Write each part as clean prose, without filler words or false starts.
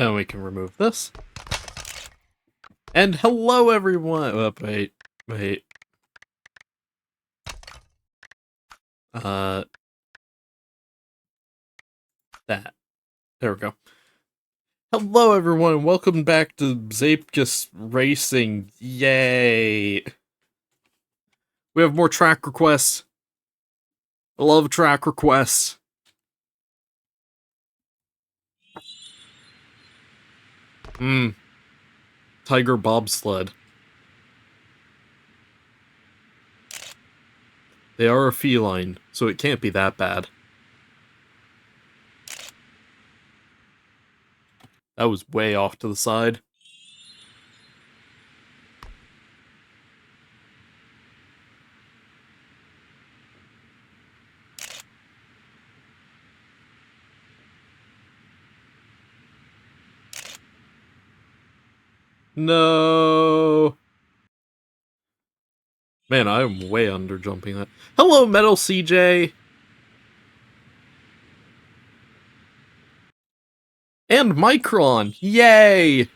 And we can remove this. And hello everyone! Oh, wait. That. There we go. Hello everyone, and welcome back to Zeepkist Racing. Yay! We have more track requests. I love track requests. Tiger bobsled. They are a feline, so it can't be that bad. That was way off to the side. No! Man, I am way under jumping that. Hello, Metal CJ! And Micron! Yay! I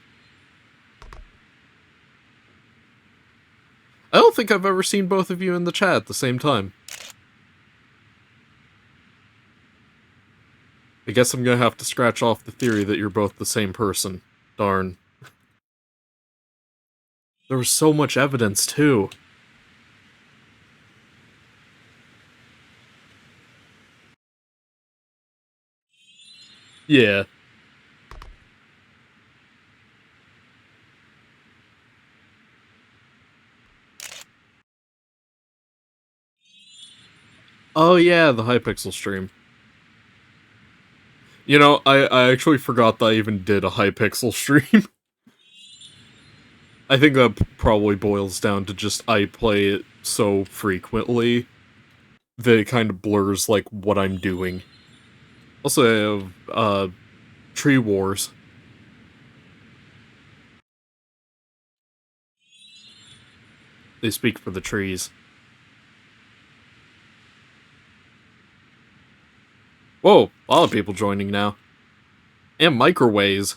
don't think I've ever seen both of you in the chat at the same time. I guess I'm gonna have to scratch off the theory that you're both the same person. Darn. There was so much evidence, too. Yeah. Oh yeah, the Hypixel stream. You know, I actually forgot that I even did a Hypixel stream. I think that probably boils down to just I play it so frequently that it kind of blurs, like, what I'm doing. Also, I have, Tree Wars. They speak for the trees. Whoa, a lot of people joining now. And microwaves.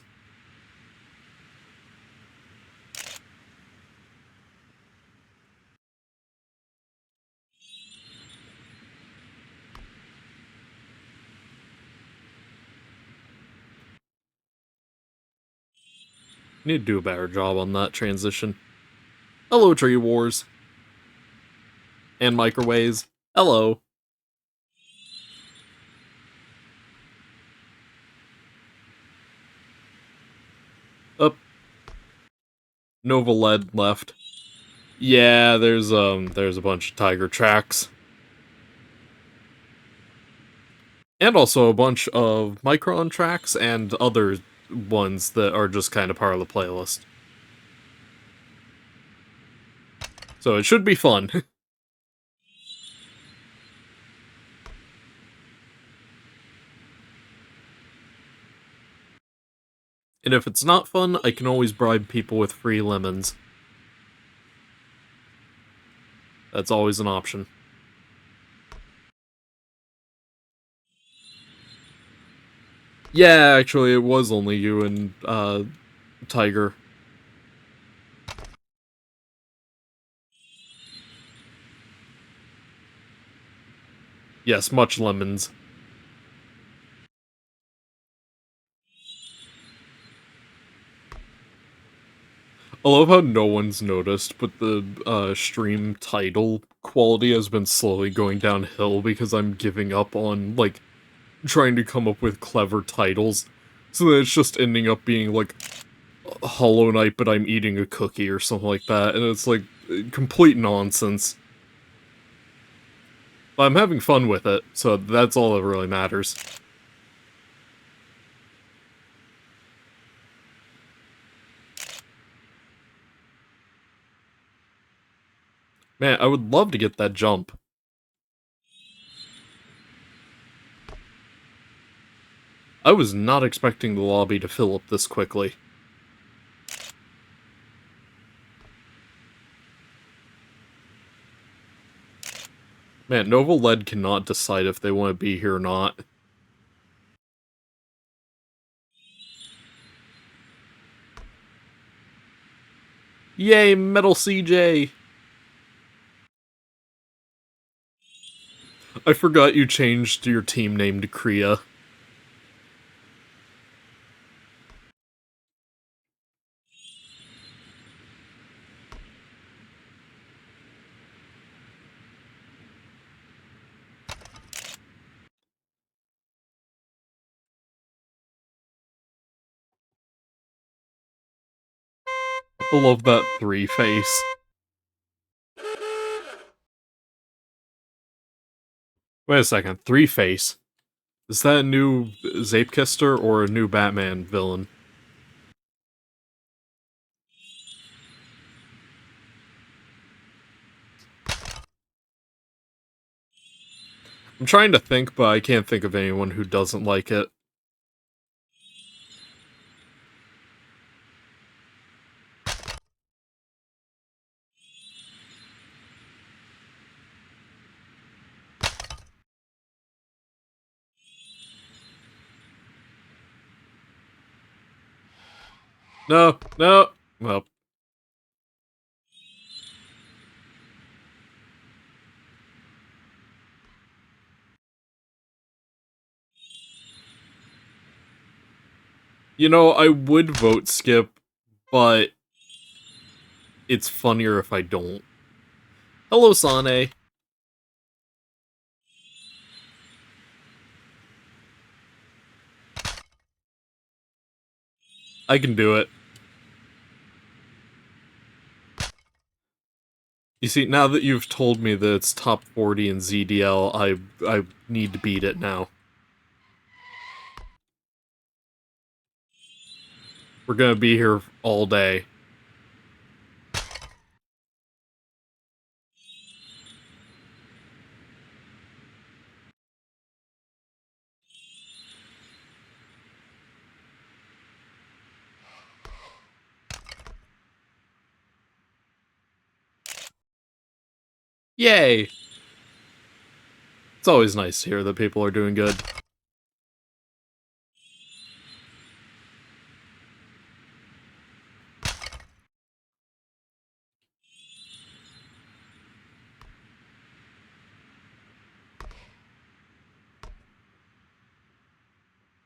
Need to do a better job on that transition. Hello, Tree Wars. And microwaves. Hello. Up. Nova Lead left. Yeah, there's a bunch of Tiger tracks. And also a bunch of micron tracks and other ones that are just kind of part of the playlist. So it should be fun. And if it's not fun, I can always bribe people with free lemons. That's always an option. Yeah, actually, it was only you and, Tiger. Yes, much lemons. I love how no one's noticed, but the, stream title quality has been slowly going downhill because I'm giving up on, like, trying to come up with clever titles. So that it's just ending up being, like, Hollow Knight, but I'm eating a cookie or something like that, and it's, like, complete nonsense. But I'm having fun with it, so that's all that really matters. Man, I would love to get that jump. I was not expecting the lobby to fill up this quickly. Man, Nova Lead cannot decide if they want to be here or not. Yay, Metal CJ! I forgot you changed your team name to Kriya. I love that three face. Wait a second, three face? Is that a new Zeepkister or a new Batman villain? I'm trying to think, but I can't think of anyone who doesn't like it. No, no. Well, you know, I would vote skip, but it's funnier if I don't. Hello, Sane. I can do it. You see, now that you've told me that it's top 40 in ZDL, I need to beat it now. We're gonna be here all day. Yay! It's always nice to hear that people are doing good.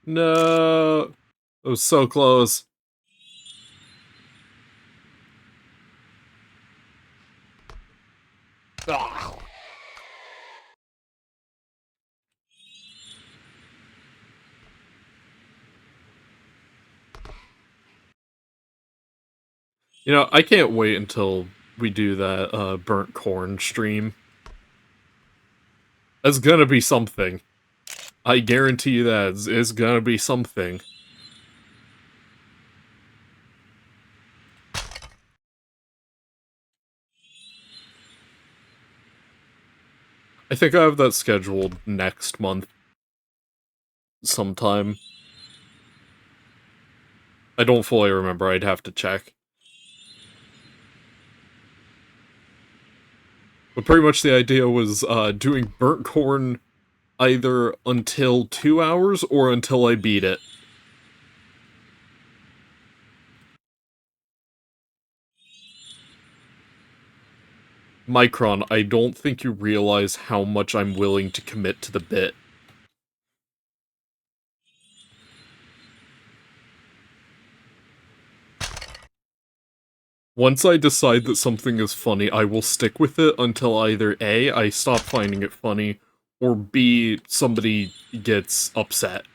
No! It was so close. Ah. You know, I can't wait until we do that, burnt corn stream. That's gonna be something. I guarantee you that it's gonna be something. I think I have that scheduled next month. Sometime. I don't fully remember, I'd have to check. But pretty much the idea was, doing burnt corn either until 2 hours or until I beat it. Micron, I don't think you realize how much I'm willing to commit to the bit. Once I decide that something is funny, I will stick with it until either A, I stop finding it funny, or B, somebody gets upset.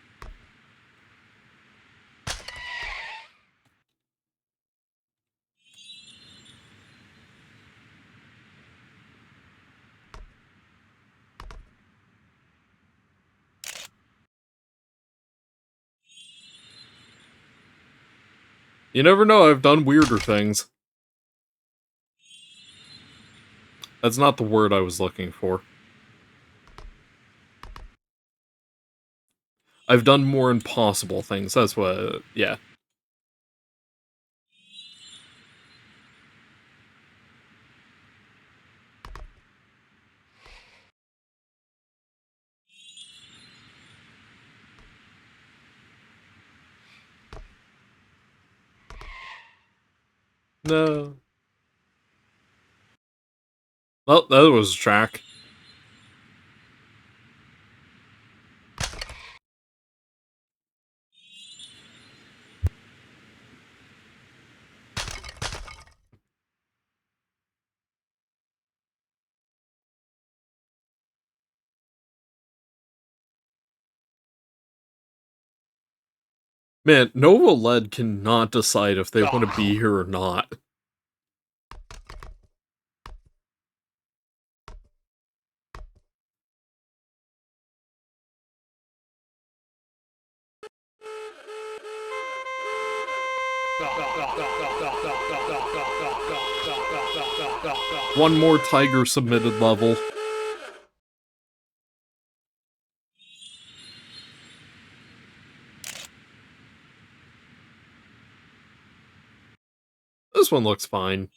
You never know, I've done weirder things. That's not the word I was looking for. I've done more impossible things, that's what, yeah. No. Well, that was a track. Man, Nova LED cannot decide if they want to be here or not. One more Tiger submitted level. This one looks fine.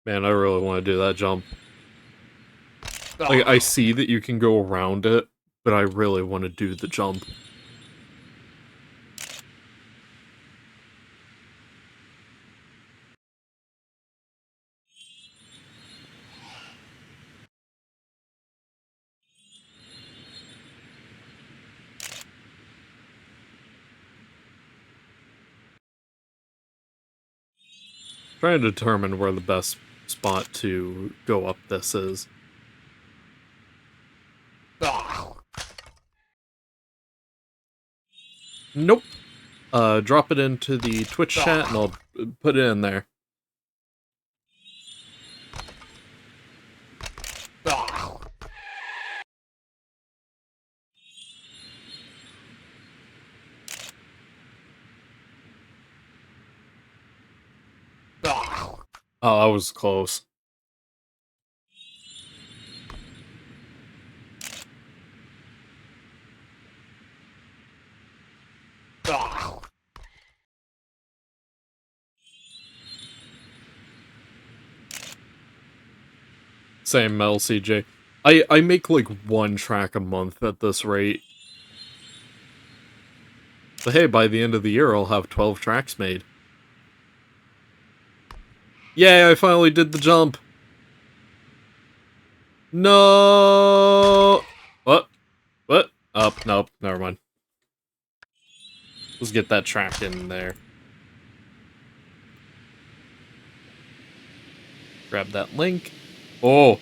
Man, I really want to do that jump. Like, I see that you can go around it, but I really want to do the jump. Trying to determine where the best spot to go up this is. Nope. Drop it into the Twitch chat and I'll put it in there. Oh, that was close. Same, Mel CJ. I make like one track a month at this rate. But hey, by the end of the year, I'll have 12 tracks made. Yay, I finally did the jump! No! What? What? Oh, nope, never mind. Let's get that track in there. Grab that link. Oh!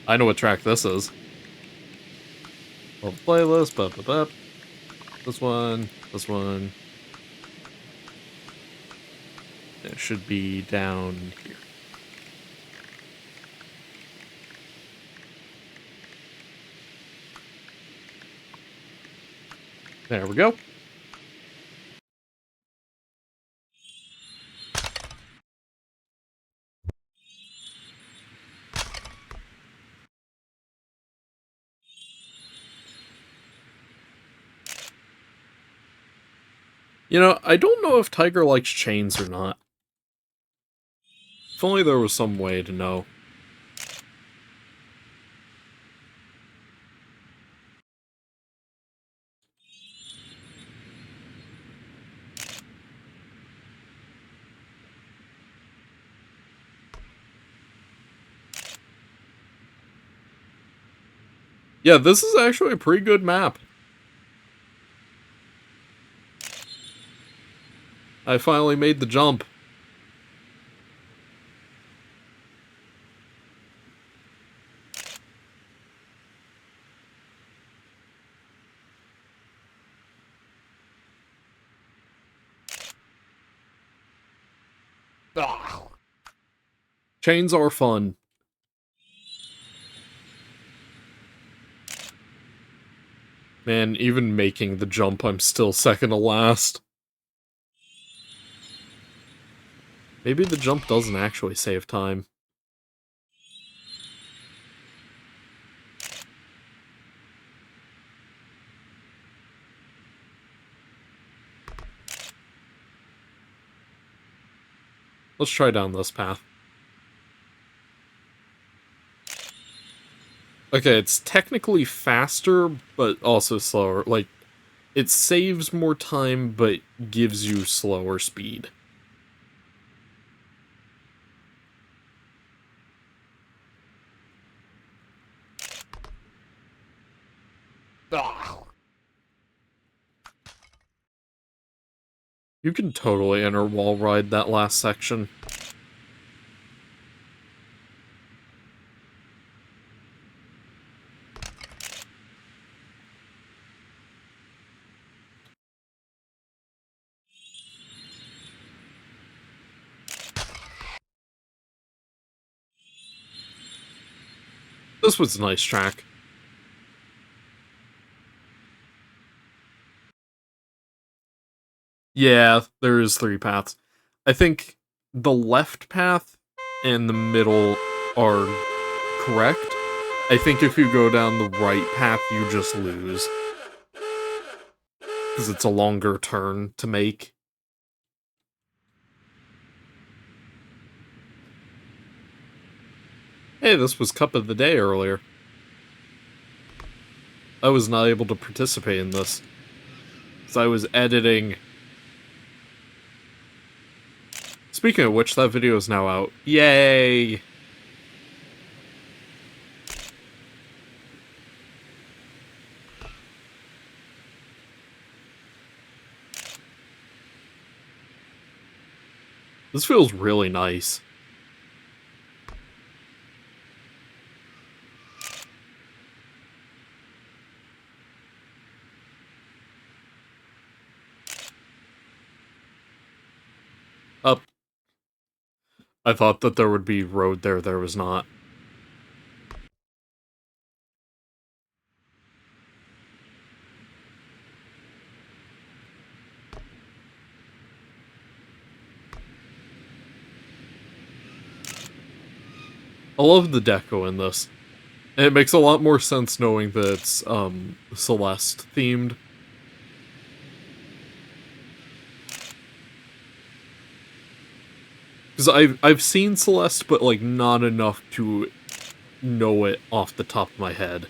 I know what track this is. Well, playlist, this one, this one. It should be down here. There we go. You know, I don't know if Tiger likes chains or not. If only there was some way to know. Yeah, this is actually a pretty good map. I finally made the jump. Chains are fun. Man, even making the jump, I'm still second to last. Maybe the jump doesn't actually save time. Let's try down this path. Okay, it's technically faster, but also slower. Like, It saves more time, but gives you slower speed. Ugh. You can totally inner wall ride that last section. This was a nice track. Yeah, there is 3 paths. I think the left path and the middle are correct. I think if you go down the right path, you just lose. Because it's a longer turn to make. Hey, this was Cup of the Day earlier. I was not able to participate in this. Because I was editing. Speaking of which, that video is now out. Yay! This feels really nice. Up. I thought that there would be road there, there was not. I love the deco in this. And it makes a lot more sense knowing that it's, Celeste themed. Because I've seen Celeste, but, like, not enough to know it off the top of my head.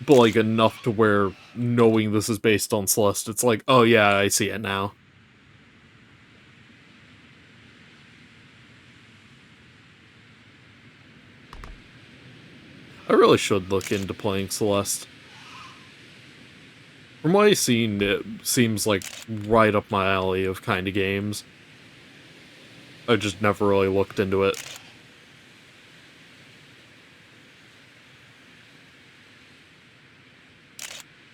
But, like, enough to where knowing this is based on Celeste, it's like, oh yeah, I see it now. I really should look into playing Celeste. From what I've seen, it seems like right up my alley of kind of games. I just never really looked into it.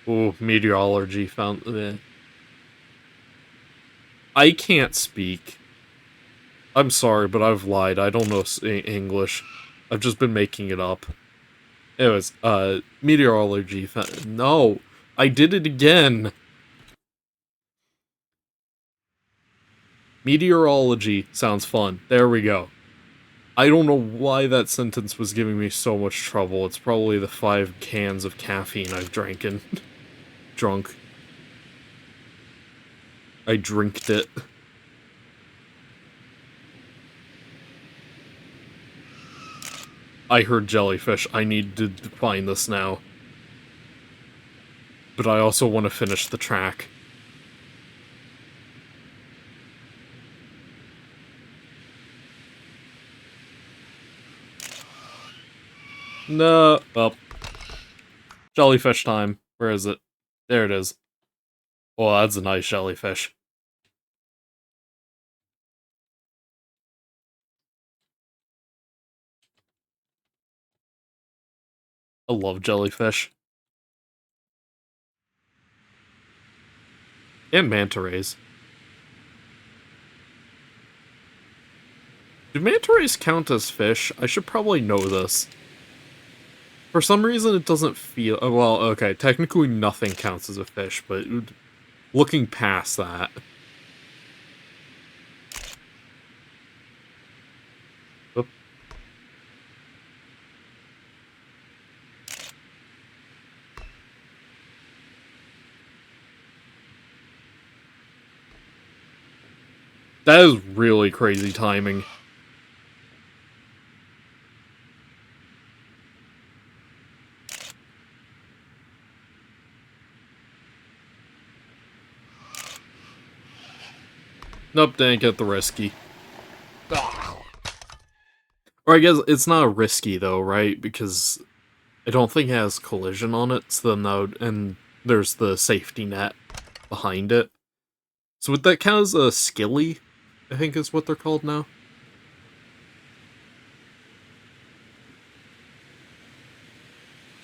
Ooh, meteorology found... I can't speak. I'm sorry, but I've lied. I don't know English. I've just been making it up. Anyways, meteorology no! I did it again! Meteorology sounds fun. There we go. I don't know why that sentence was giving me so much trouble. It's probably the 5 cans of caffeine I've drunk. I drinked it. I heard jellyfish. I need to find this now. But I also want to finish the track. No. Well. Jellyfish time. Where is it? There it is. Oh, that's a nice jellyfish. I love jellyfish. And manta rays. Do manta rays count as fish? I should probably know this. For some reason, it doesn't feel... well, okay, technically nothing counts as a fish, but looking past that... Oop. That is really crazy timing. Nope, didn't get the risky. Or I guess it's not risky though, right? Because I don't think it has collision on it, so then that would, and there's the safety net behind it. So would that count as a skilly? I think is what they're called now.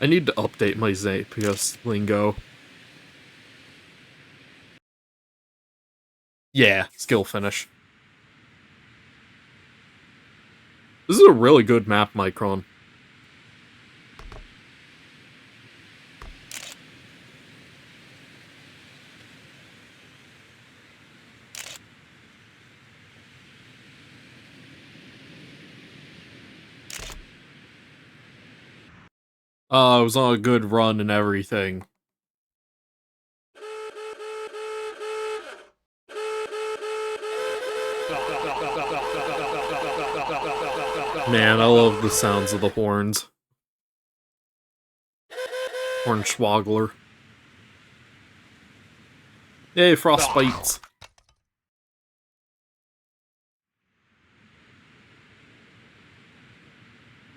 I need to update my Zeepkist lingo. Yeah, skill finish. This is a really good map, Micron. I was on a good run and everything. Man, I love the sounds of the horns. Hornswoggler. Yay, frostbites.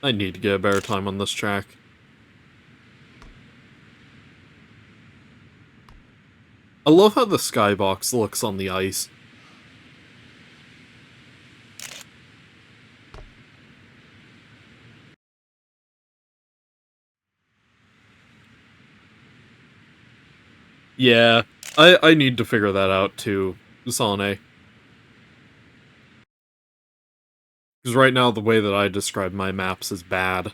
I need to get a better time on this track. I love how the skybox looks on the ice. Yeah, I need to figure that out too, Sane. Because right now the way that I describe my maps is bad.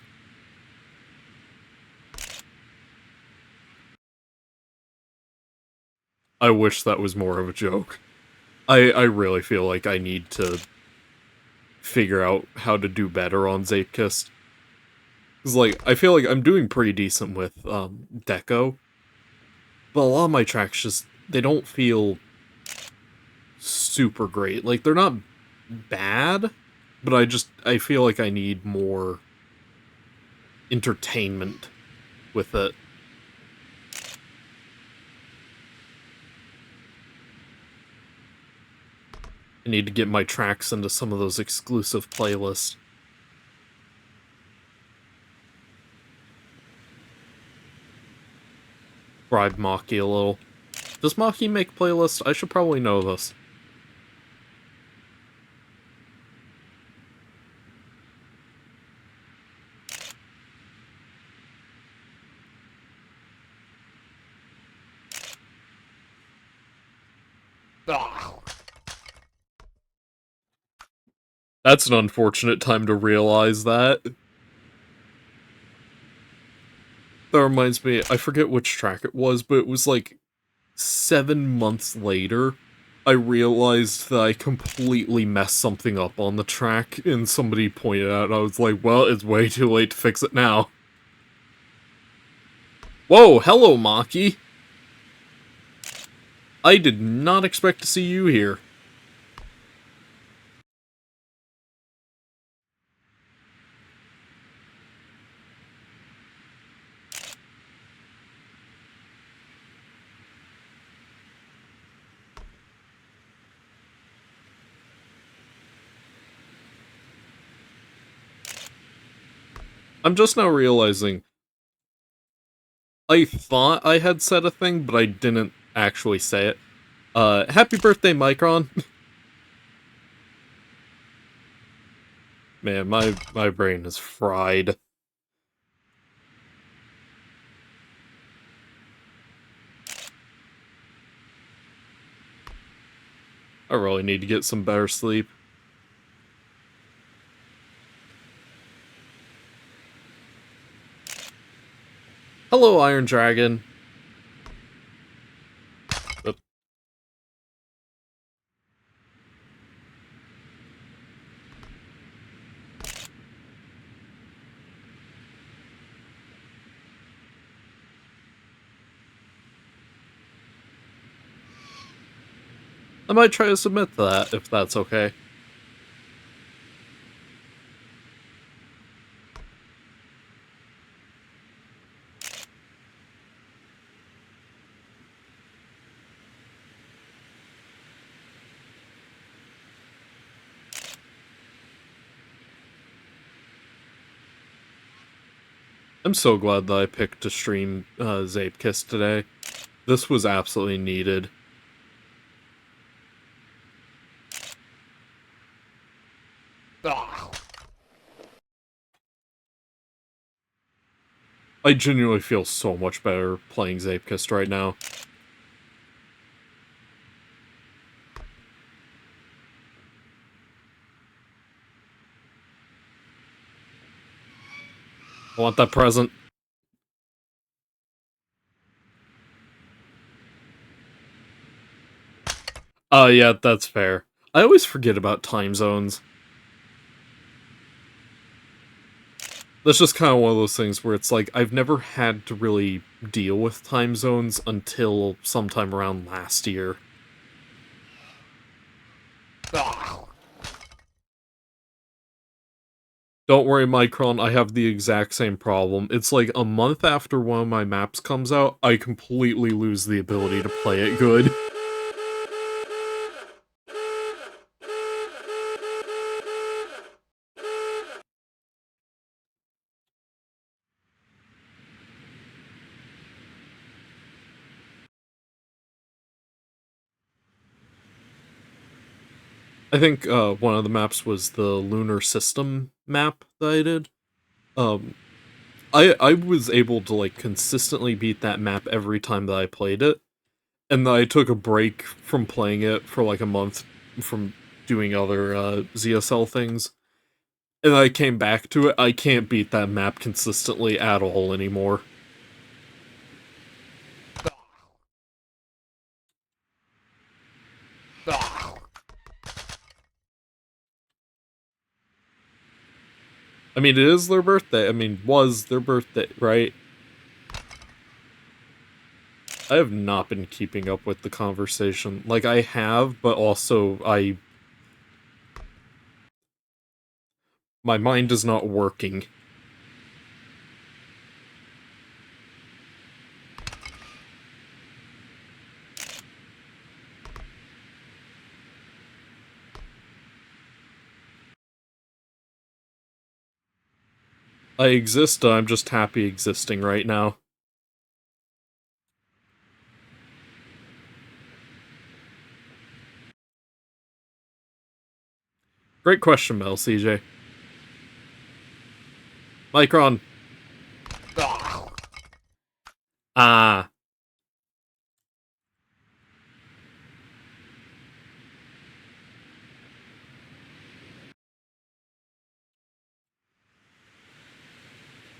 I wish that was more of a joke. I really feel like I need to figure out how to do better on Zeepkist. Because, like, I feel like I'm doing pretty decent with, Deco. But a lot of my tracks just, they don't feel super great. Like, they're not bad, but I feel like I need more entertainment with it. I need to get my tracks into some of those exclusive playlists. Bribe Maki a little. Does Maki make playlists? I should probably know this. That's an unfortunate time to realize that. That reminds me, I forget which track it was, but it was like 7 months later, I realized that I completely messed something up on the track, and somebody pointed out, and I was like, well, it's way too late to fix it now. Whoa, hello, Maki! I did not expect to see you here. I'm just now realizing, I thought I had said a thing, but I didn't actually say it. Happy birthday, Micron! Man, my brain is fried. I really need to get some better sleep. Hello, Iron Dragon. Oop. I might try to submit to that, if that's okay. I'm so glad that I picked to stream Zeepkist today. This was absolutely needed. Ah. I genuinely feel so much better playing Zeepkist right now. I want that present. Yeah, that's fair. I always forget about time zones. That's just kind of one of those things where it's like, I've never had to really deal with time zones until sometime around last year. Ah. Don't worry, Micron, I have the exact same problem. It's like a month after one of my maps comes out, I completely lose the ability to play it good. I think one of the maps was the Lunar System map that I did. Um, I was able to like consistently beat that map every time that I played it, and then I took a break from playing it for like a month from doing other ZSL things, and I came back to it. I can't beat that map consistently at all anymore. Ah. I mean, it is their birthday. I mean, was their birthday, right? I have not been keeping up with the conversation. Like, I have, but also my mind is not working. I exist, I'm just happy existing right now. Great question, Mel, CJ. Micron. Ah. Ah.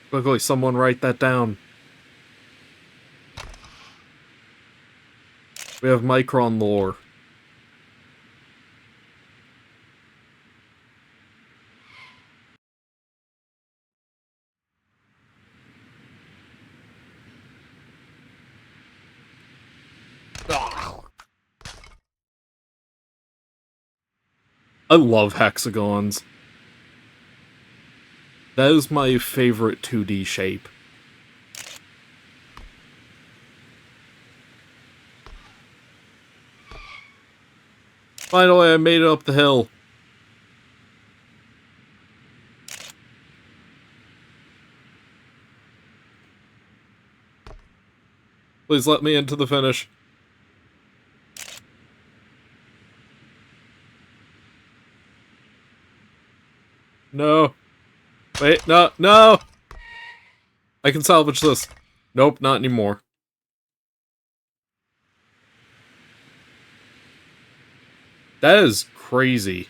Quickly, someone write that down. We have Micron lore. Ah. I love hexagons. That is my favorite 2D shape. Finally, I made it up the hill. Please let me into the finish. No. Wait, no, no! I can salvage this. Nope, not anymore. That is crazy.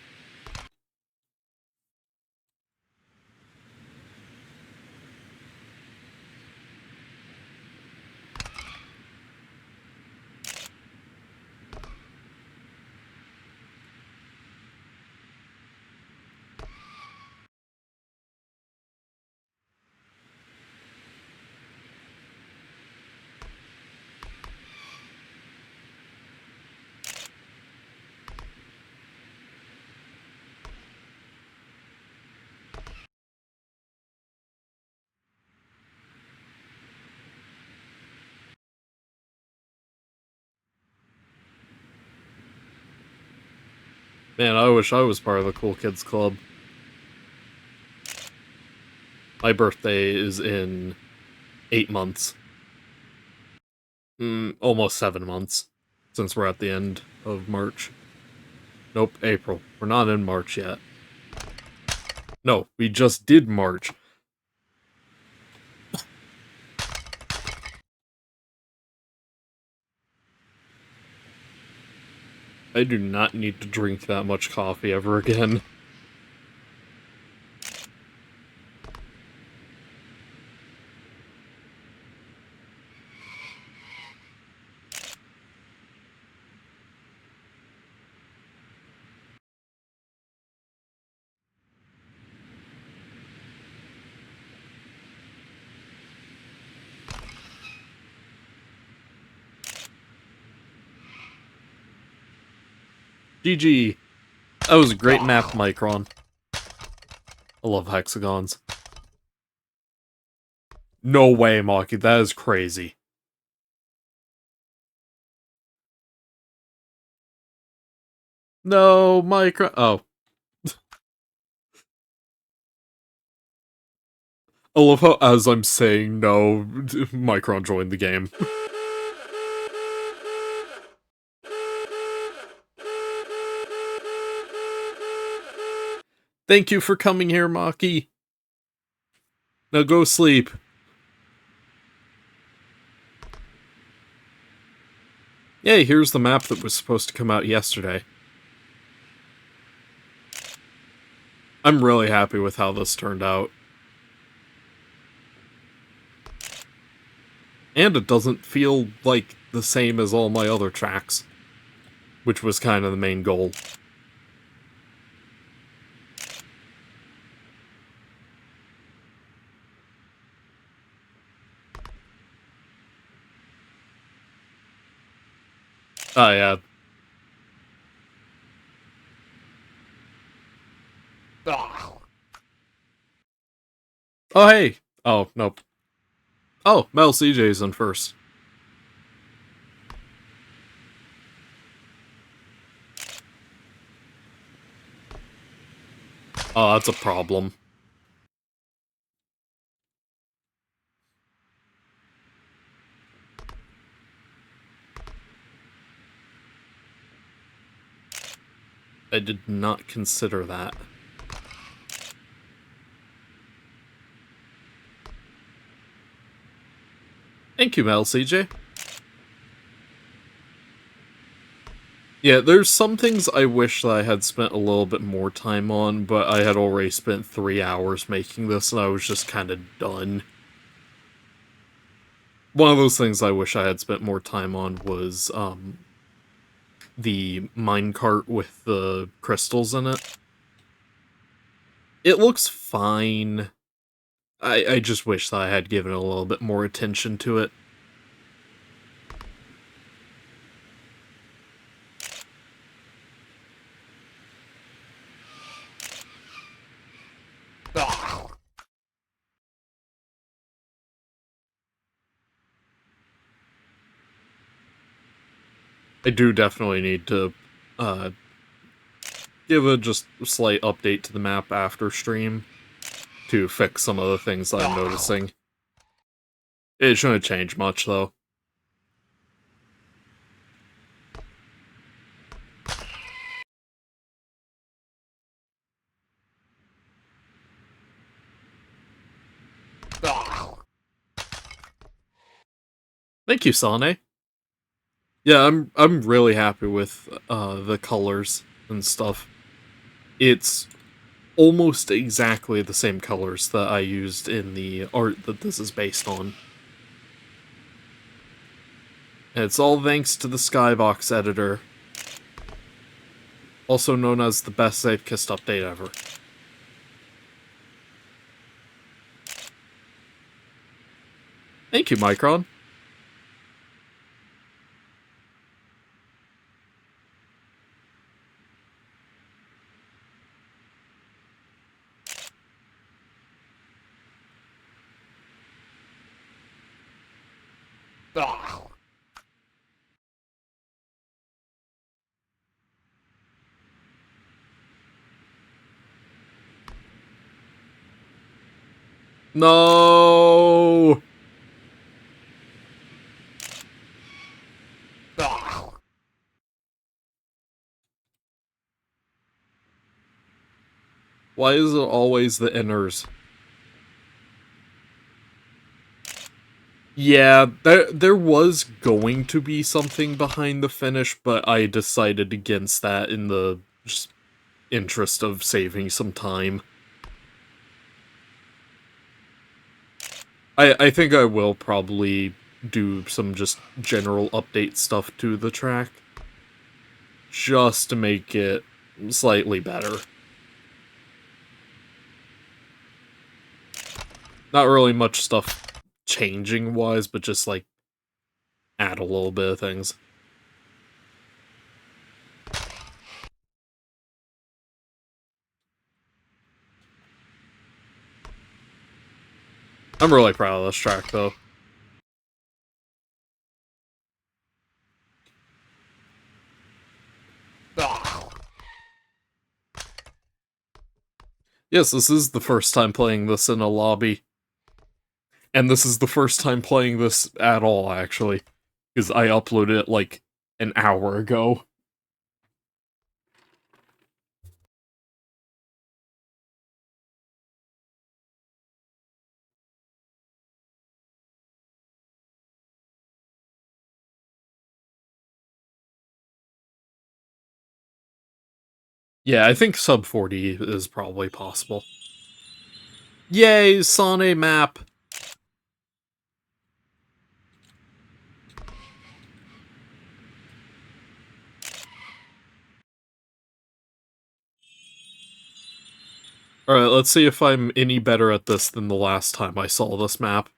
Man, I wish I was part of the Cool Kids Club. My birthday is in 8 months. Almost 7 months. Since we're at the end of March. Nope, April. We're not in March yet. No, we just did March. I do not need to drink that much coffee ever again. GG. That was a great map, Micron. I love hexagons. No way, Maki. That is crazy. No, Micron. Oh. I love how, as I'm saying no, Micron joined the game. Thank you for coming here, Maki. Now go sleep. Yay, here's the map that was supposed to come out yesterday. I'm really happy with how this turned out. And it doesn't feel like the same as all my other tracks, which was kind of the main goal. Oh, yeah. Oh, hey! Oh, nope. Oh, Mel CJ's in first. Oh, that's a problem. I did not consider that. Thank you, Mel CJ. Yeah, there's some things I wish that I had spent a little bit more time on, but I had already spent 3 hours making this, and I was just kind of done. One of those things I wish I had spent more time on was, the minecart with the crystals in it. It looks fine. I just wish that I had given a little bit more attention to it. I do definitely need to, give a just slight update to the map after stream to fix some of the things that I'm noticing. It shouldn't change much, though. Thank you, Sane. Yeah, I'm really happy with the colors and stuff. It's almost exactly the same colors that I used in the art that this is based on. And it's all thanks to the Skybox editor, also known as the best Zeepkist update ever. Thank you, Micron. No! Why is it always the inners? Yeah, there was going to be something behind the finish, but I decided against that in the just interest of saving some time. I think I will probably do some just general update stuff to the track, just to make it slightly better. Not really much stuff changing wise, but just like add a little bit of things. I'm really proud of this track though. Yes, this is the first time playing this in a lobby. And this is the first time playing this at all, actually. Because I uploaded it like an hour ago. Yeah, I think sub 40 is probably possible. Yay, Sane map! Alright, let's see if I'm any better at this than the last time I saw this map.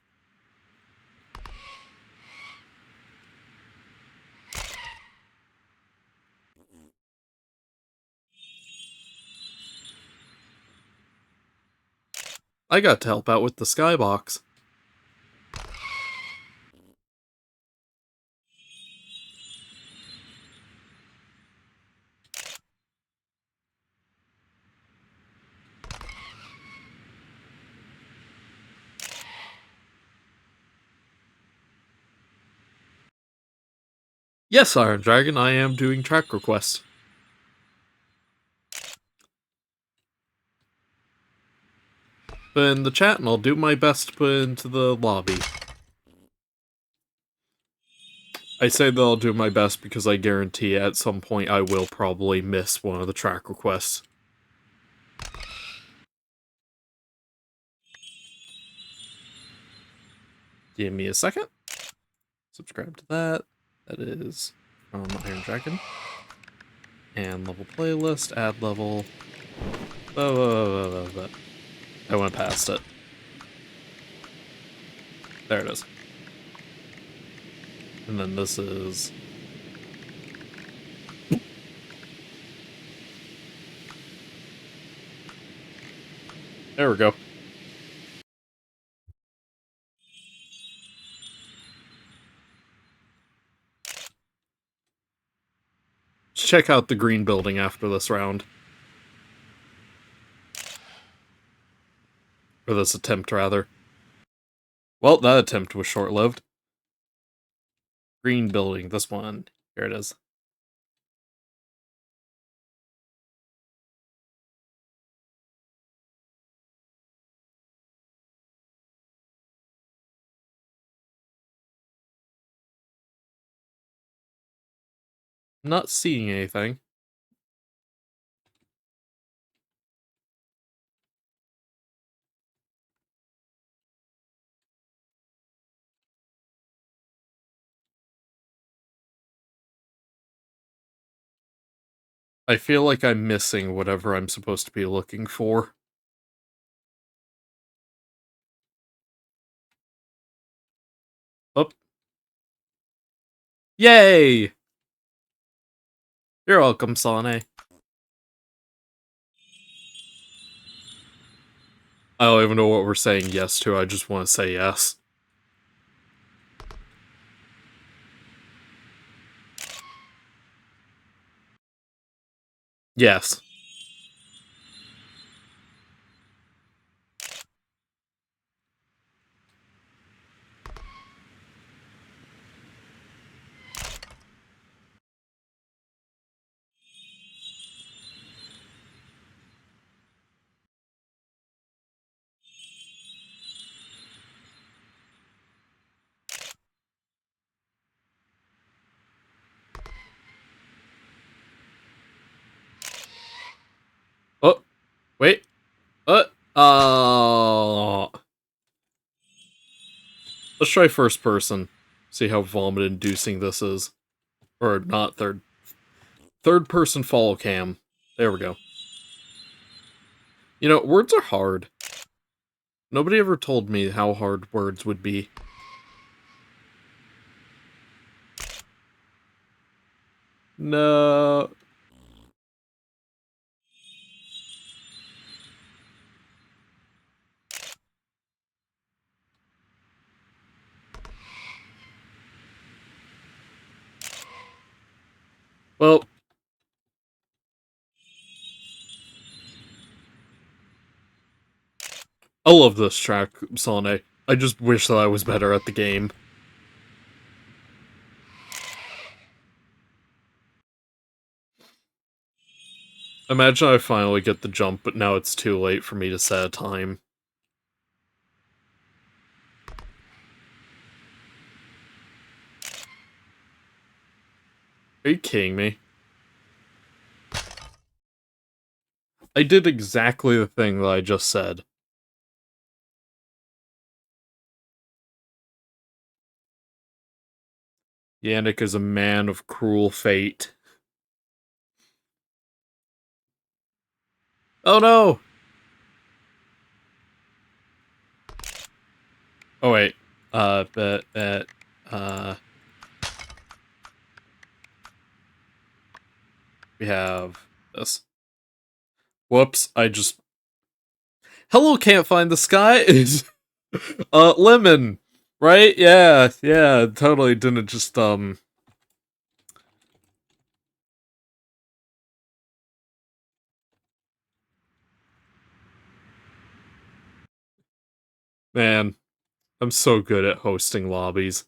I got to help out with the skybox. Yes, Iron Dragon, I am doing track requests. Put in the chat and I'll do my best to put it into the lobby. I say that I'll do my best because I guarantee at some point I will probably miss one of the track requests. Give me a second. Subscribe to that. That is from Iron Dragon. And level playlist, add level. I went past it. There it is. And then this is... There we go. Check out the green building after this round. Or this attempt, rather. Well, that attempt was short-lived. Green building, this one. Here it is. I'm not seeing anything. I feel like I'm missing whatever I'm supposed to be looking for. Oh. Yay! You're welcome, Sane. I don't even know what we're saying yes to, I just want to say yes. Yes. Uh, uh, let's try first person. See how vomit-inducing this is. Or not third. Third person follow cam. There we go. You know, words are hard. Nobody ever told me how hard words would be. No. Well, I love this track, Sane. I just wish that I was better at the game. Imagine I finally get the jump, but now it's too late for me to set a time. Are you kidding me? I did exactly the thing that I just said. Yannick is a man of cruel fate. Oh no! Oh wait. We have this. Whoops, I just... Hello, can't find the sky? Lemon! Right? Yeah, totally didn't just, Man, I'm so good at hosting lobbies.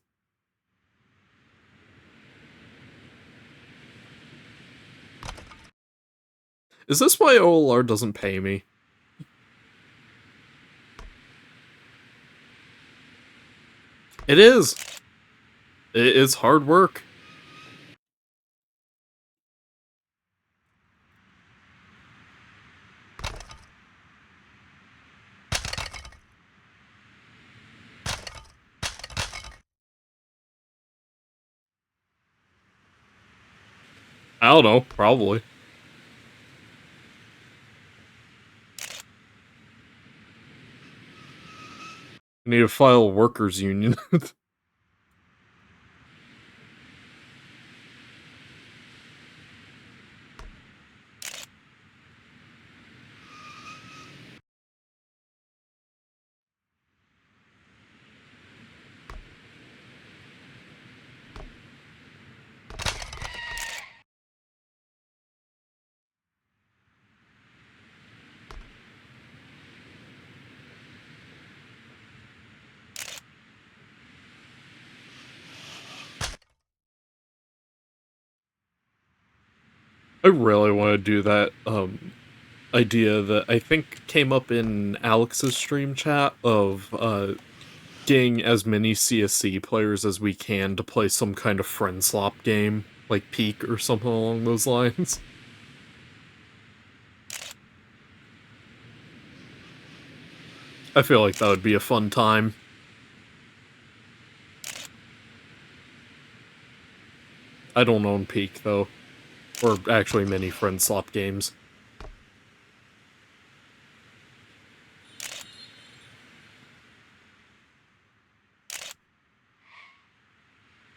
Is this why OLR doesn't pay me? It is! It's hard work. I don't know, probably. I need to file a workers' union. I really want to do that, idea that I think came up in Alex's stream chat of, getting as many CSC players as we can to play some kind of friend slop game, like Peak or something along those lines. I feel like that would be a fun time. I don't own Peak, though. Or actually many friend slop games.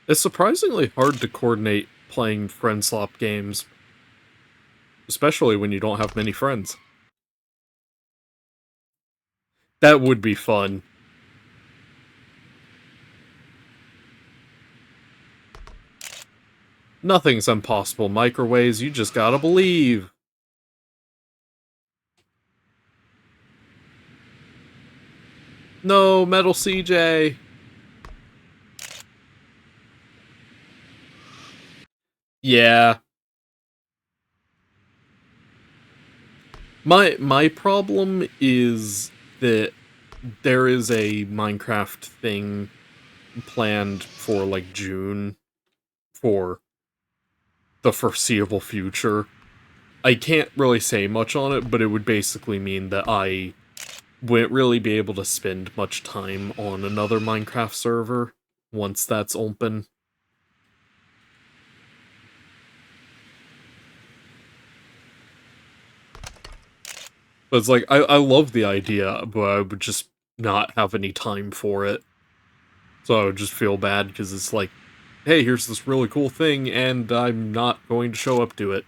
It's surprisingly hard to coordinate playing friend slop games, especially when you don't have many friends. That would be fun. Nothing's impossible, microwaves, you just gotta believe. No, Metal CJ. Yeah. My problem is that there is a Minecraft thing planned for, like, June for the foreseeable future. I can't really say much on it, but it would basically mean that I wouldn't really be able to spend much time on another Minecraft server once that's open. But it's like, I love the idea, but I would just not have any time for it. So I would just feel bad, because it's like, hey, here's this really cool thing, and I'm not going to show up to it.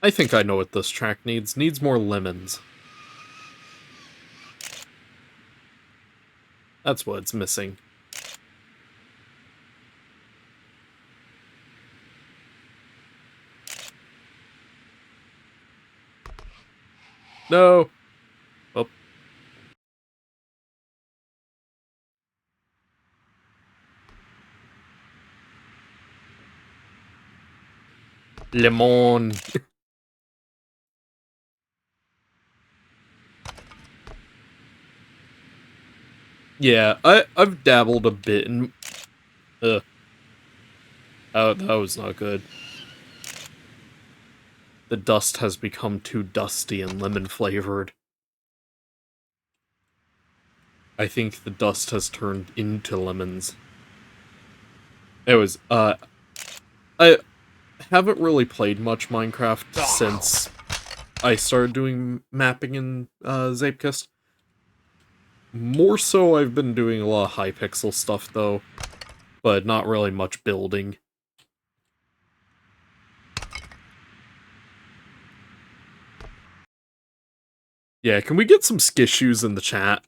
I think I know what this track needs. Needs more lemons. That's what it's missing. No! Oh. Lemon. Yeah, I've dabbled a bit in... Ugh. Oh, that was not good. The dust has become too dusty and lemon-flavored. I think the dust has turned into lemons. Anyways, I haven't really played much Minecraft since I started doing mapping in Zeepkist. More so, I've been doing a lot of high-pixel stuff, though, but not really much building. Yeah, can we get some skissues in the chat?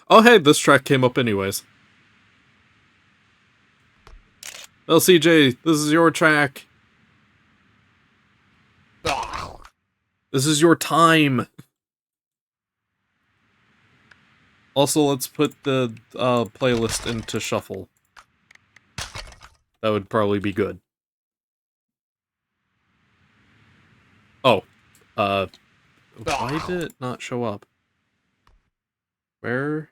Oh hey, this track came up anyways. Well, CJ, this is your track. This is your time. Also, let's put the playlist into shuffle. That would probably be good. Oh, why did it not show up? Where?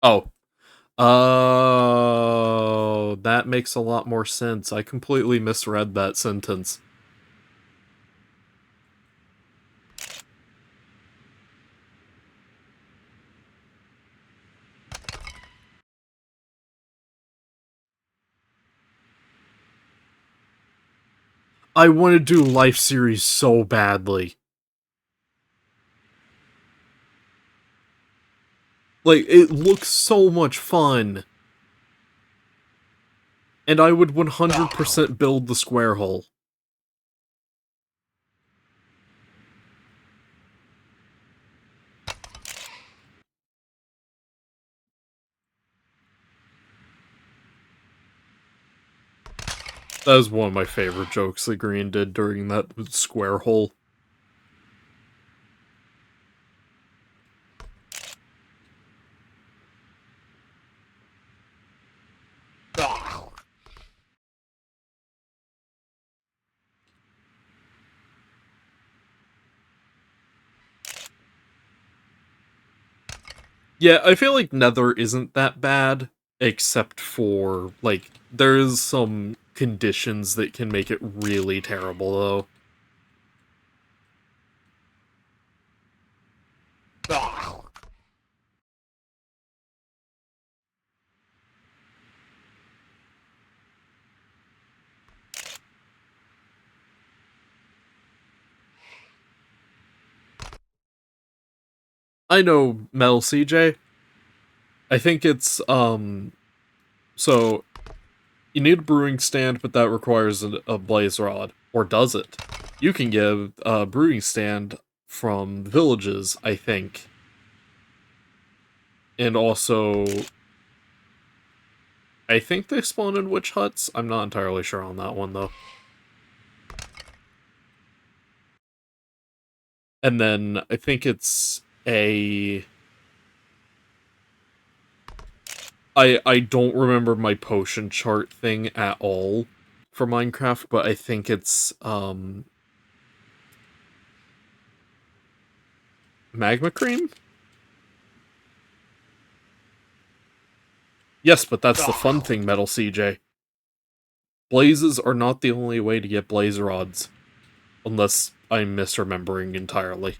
Oh. Oh, that makes a lot more sense. I completely misread that sentence. I want to do Life Series so badly. Like, it looks so much fun. And I would 100% build the square hole. That was one of my favorite jokes that Green did during that square hole. Yeah, I feel like Nether isn't that bad, except for, like, there's some conditions that can make it really terrible, though. I know, Metal CJ. I think it's, so, you need a brewing stand, but that requires a blaze rod. Or does it? You can get a brewing stand from villages, I think. And also, I think they spawn in witch huts. I'm not entirely sure on that one, though. And then I think it's a... I don't remember my potion chart thing at all for Minecraft, but I think it's, magma cream? Yes, but that's the fun thing, Metal CJ. Blazes are not the only way to get blaze rods. Unless I'm misremembering entirely.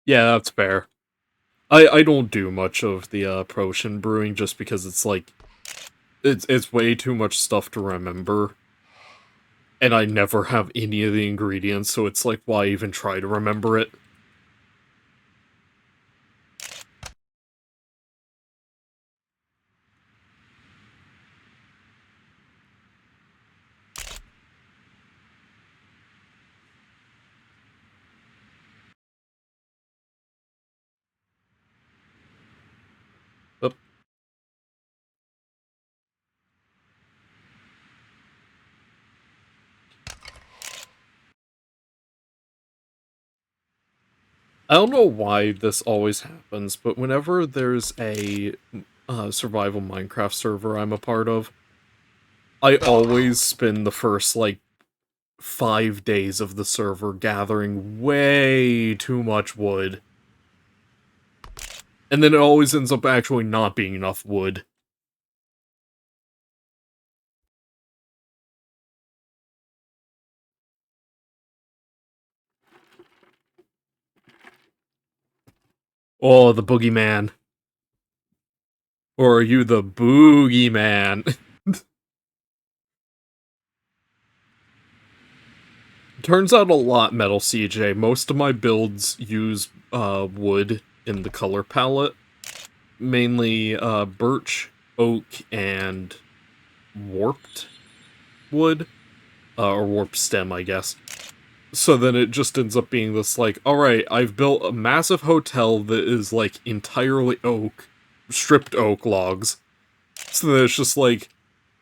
Yeah, that's fair. I don't do much of the potion brewing just because it's like it's way too much stuff to remember. And I never have any of the ingredients, so it's like, why even try to remember it? But I don't know why this always happens, but whenever there's a survival Minecraft server I'm a part of, I always spend the first, like, 5 days of the server gathering way too much wood. And then it always ends up actually not being enough wood. Oh, the boogeyman. Or are you the boogeyman? Turns out a lot, Metal CJ. Most of my builds use wood in the color palette. Mainly birch, oak, and warped wood. Or warped stem, I guess. So then it just ends up being this, like, alright, I've built a massive hotel that is, like, entirely oak, stripped oak logs. So then it's just like,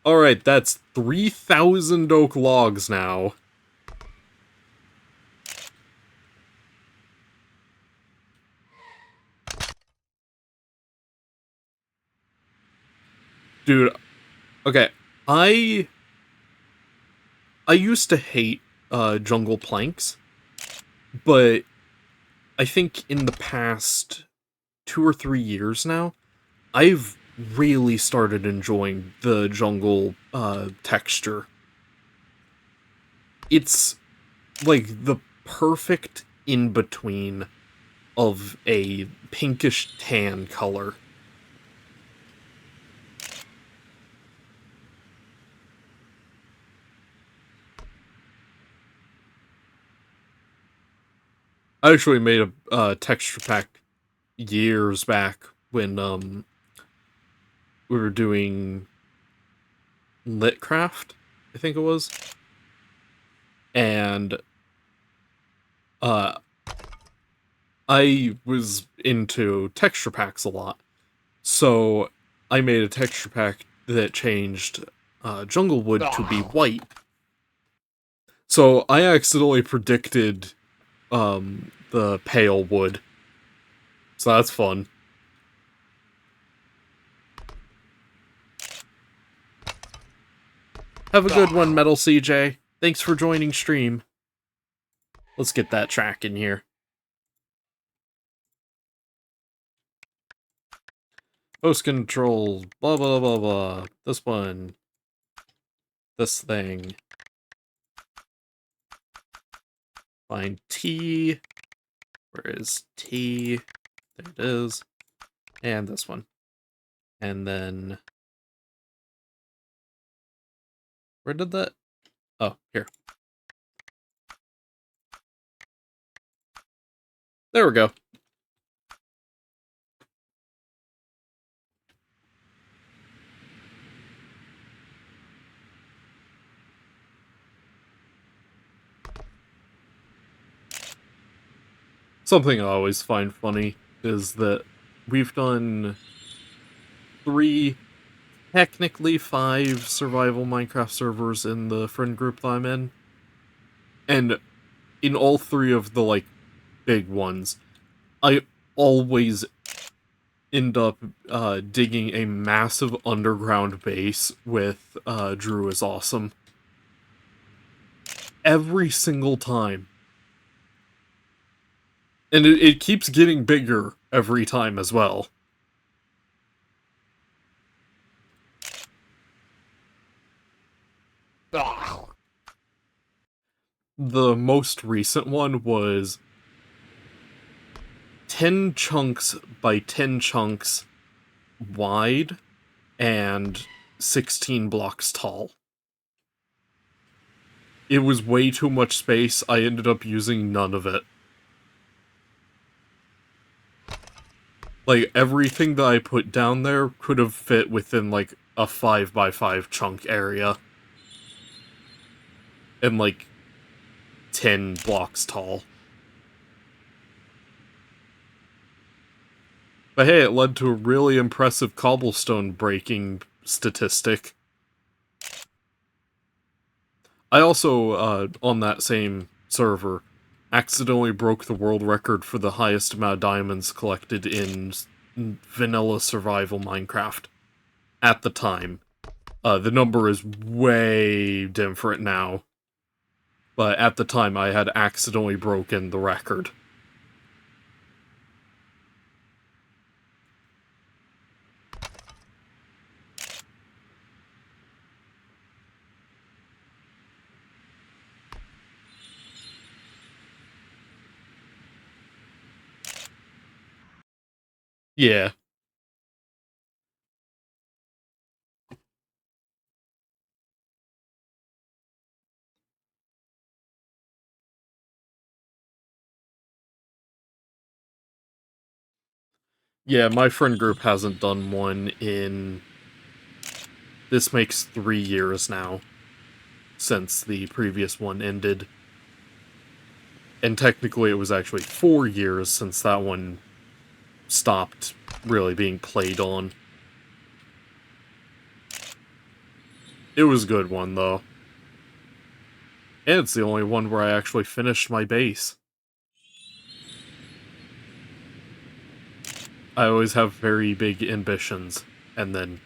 alright, that's 3,000 oak logs now. Dude, okay, I used to hate jungle planks, but I think in the past 2 or 3 years now, I've really started enjoying the jungle texture. It's like the perfect in between of a pinkish tan color. I actually made a texture pack years back when we were doing Litcraft, I think it was, and uh, I was into texture packs a lot, so I made a texture pack that changed jungle wood to be white. So I accidentally predicted the pale wood, so that's fun. Have a good one, Metal CJ. Thanks for joining stream. Let's get that track in here. Host control, blah blah blah blah. This one. This thing. Find T. Where is T? There it is. And this one. And then Where did that? Oh, here. There we go. Something I always find funny is that we've done 3, technically 5 survival Minecraft servers in the friend group that I'm in. And in all 3 of the, like, big ones, I always end up digging a massive underground base with Drew is Awesome. Every single time. And it keeps getting bigger every time as well. The most recent one was 10 chunks by 10 chunks wide and 16 blocks tall. It was way too much space. I ended up using none of it. Like, everything that I put down there could have fit within, like, a 5 by 5 chunk area. And, like, 10 blocks tall. But hey, it led to a really impressive cobblestone breaking statistic. I also, on that same server, accidentally broke the world record for the highest amount of diamonds collected in vanilla survival Minecraft. At the time. The number is way different now. But at the time, I had accidentally broken the record. Yeah. Yeah, my friend group hasn't done one in... This makes 3 years now, since the previous one ended. And technically it was actually 4 years since that one stopped really being played on. It was a good one, though. And it's the only one where I actually finished my base. I always have very big ambitions, and then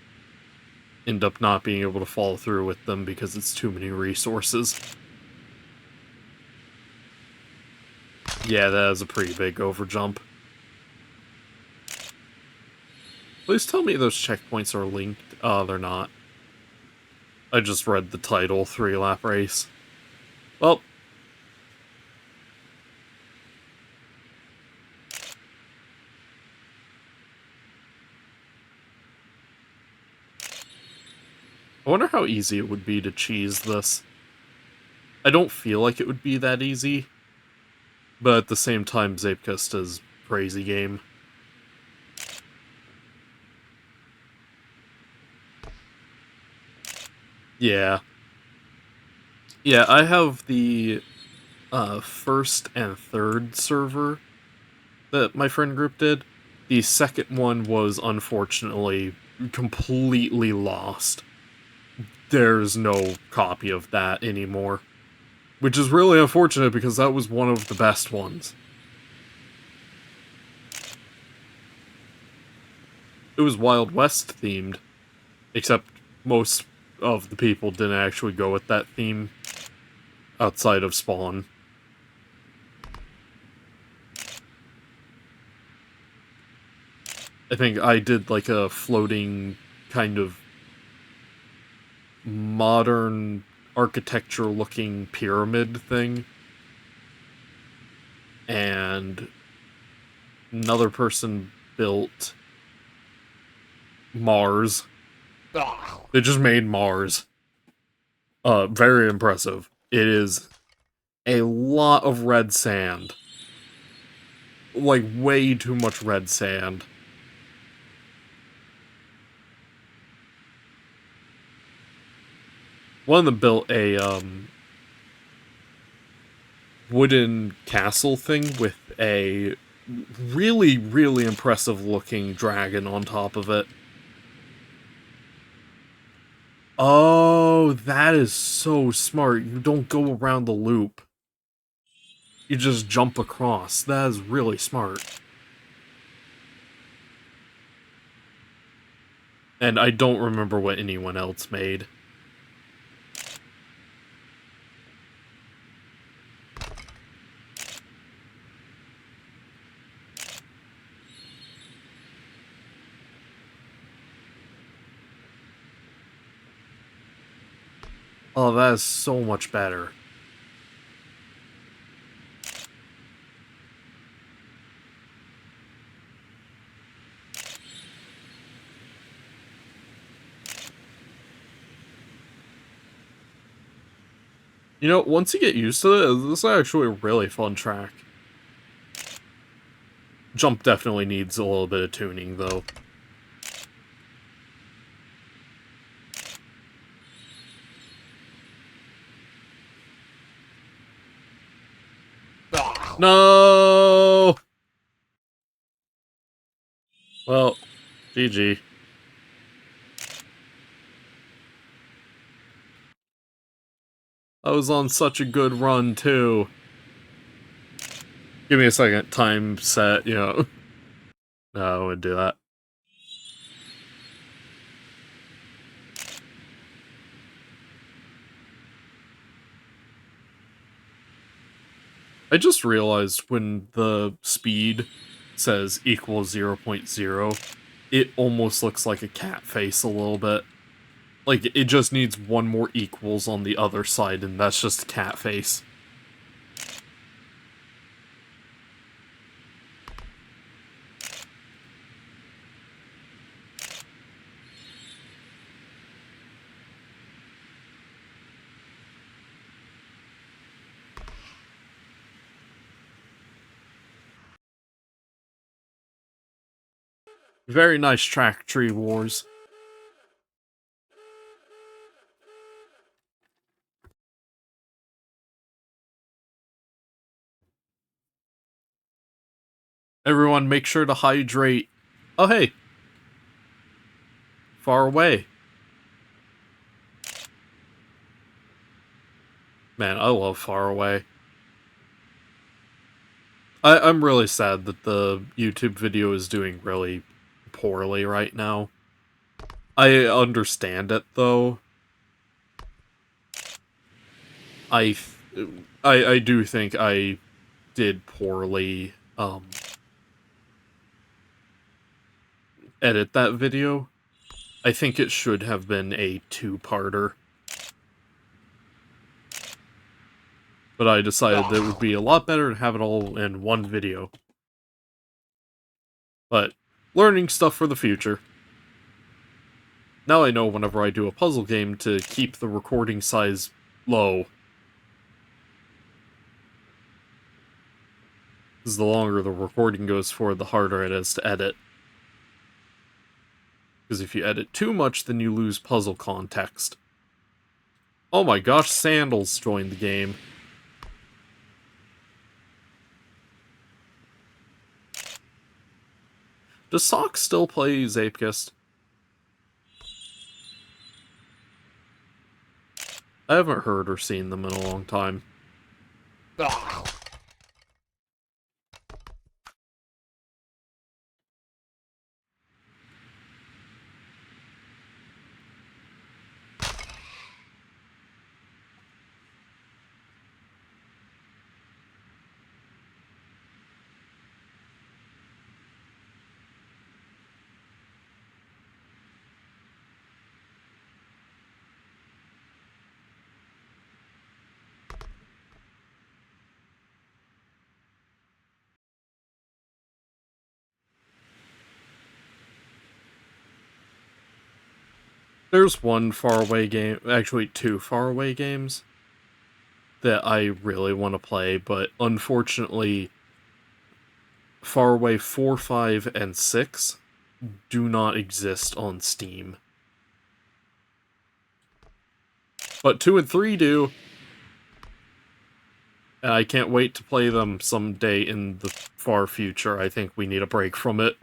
end up not being able to follow through with them because it's too many resources. Yeah, that is a pretty big overjump. Please tell me those checkpoints are linked. Oh, they're not. I just read the title, 3-lap race. Well. I wonder how easy it would be to cheese this. I don't feel like it would be that easy. But at the same time, Zeepkist is a crazy game. Yeah. Yeah, I have the first and third server that my friend group did. The second one was unfortunately completely lost. There's no copy of that anymore. Which is really unfortunate because that was one of the best ones. It was Wild West themed, except most of the people didn't actually go with that theme outside of Spawn. I think I did like a floating kind of modern architecture looking pyramid thing. And another person built Mars. They just made Mars. Very impressive. It is a lot of red sand. Like, way too much red sand. One of them built a, wooden castle thing with a really, really impressive looking dragon on top of it. Oh, that is so smart. You don't go around the loop. You just jump across. That is really smart. And I don't remember what anyone else made. Oh, that is so much better. You know, once you get used to it, this is actually a really fun track. Jump definitely needs a little bit of tuning, though. No! Well, GG. I was on such a good run, too. Give me a second. Time set, you know. No, I wouldn't do that. I just realized when the speed says equals 0.0, it almost looks like a cat face a little bit. Like, it just needs one more equals on the other side, and that's just a cat face. Very nice track, Tree Wars. Everyone, make sure to hydrate. Oh, hey. Far away. Man, I love Far Away. I'm really sad that the YouTube video is doing really poorly right now. I understand it, though. I, I do think I did poorly, edit that video. I think it should have been a two-parter. But I decided that it would be a lot better to have it all in one video. But, learning stuff for the future. Now I know whenever I do a puzzle game to keep the recording size low. Because the longer the recording goes for, the harder it is to edit. Because if you edit too much, then you lose puzzle context. Oh my gosh, Sandals joined the game. Does Sock still play Zeepkist? I haven't heard or seen them in a long time. There's one faraway game, actually two faraway games that I really want to play, but unfortunately, Faraway 4, 5, and 6 do not exist on Steam. But 2 and 3 do, and I can't wait to play them someday in the far future. I think we need a break from it.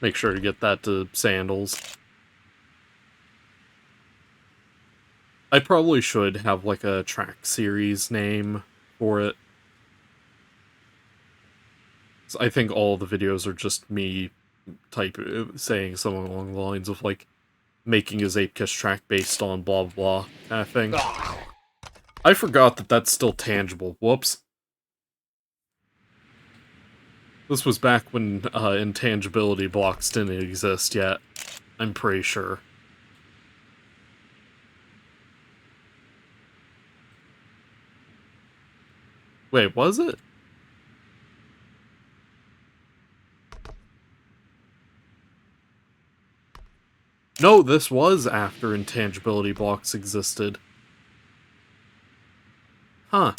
Make sure to get that to Sandals. I probably should have like a track series name for it. I think all the videos are just me saying something along the lines of like making a Zeepkist track based on blah blah kind of thing. I forgot that that's still tangible. Whoops. This was back when intangibility blocks didn't exist yet. I'm pretty sure. Wait, was it? No, this was after intangibility blocks existed. Huh.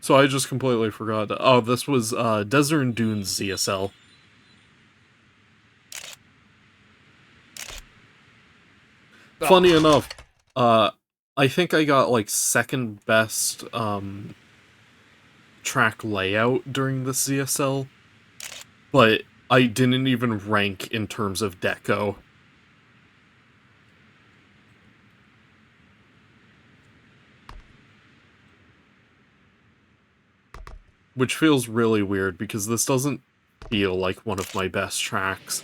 So I just completely forgot. Oh, this was Desert and Dunes ZSL. Funny enough, I think I got like second best track layout during the ZSL, but I didn't even rank in terms of deco. Which feels really weird because this doesn't feel like one of my best tracks.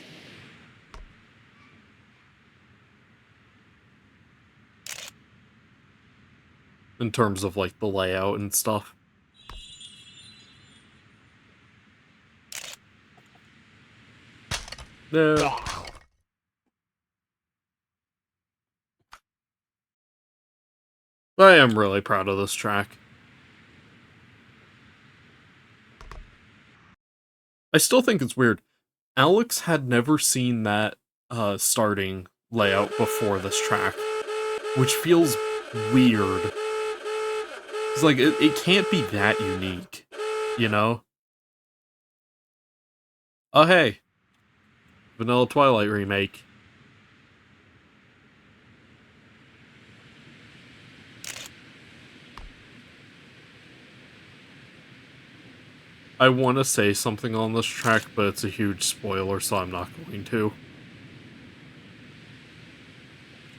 In terms of like the layout and stuff. No. I am really proud of this track. I still think it's weird. Alex had never seen that starting layout before this track, which feels weird. It's like, it can't be that unique, you know? Oh hey, Vanilla Twilight remake. I want to say something on this track, but it's a huge spoiler, so I'm not going to.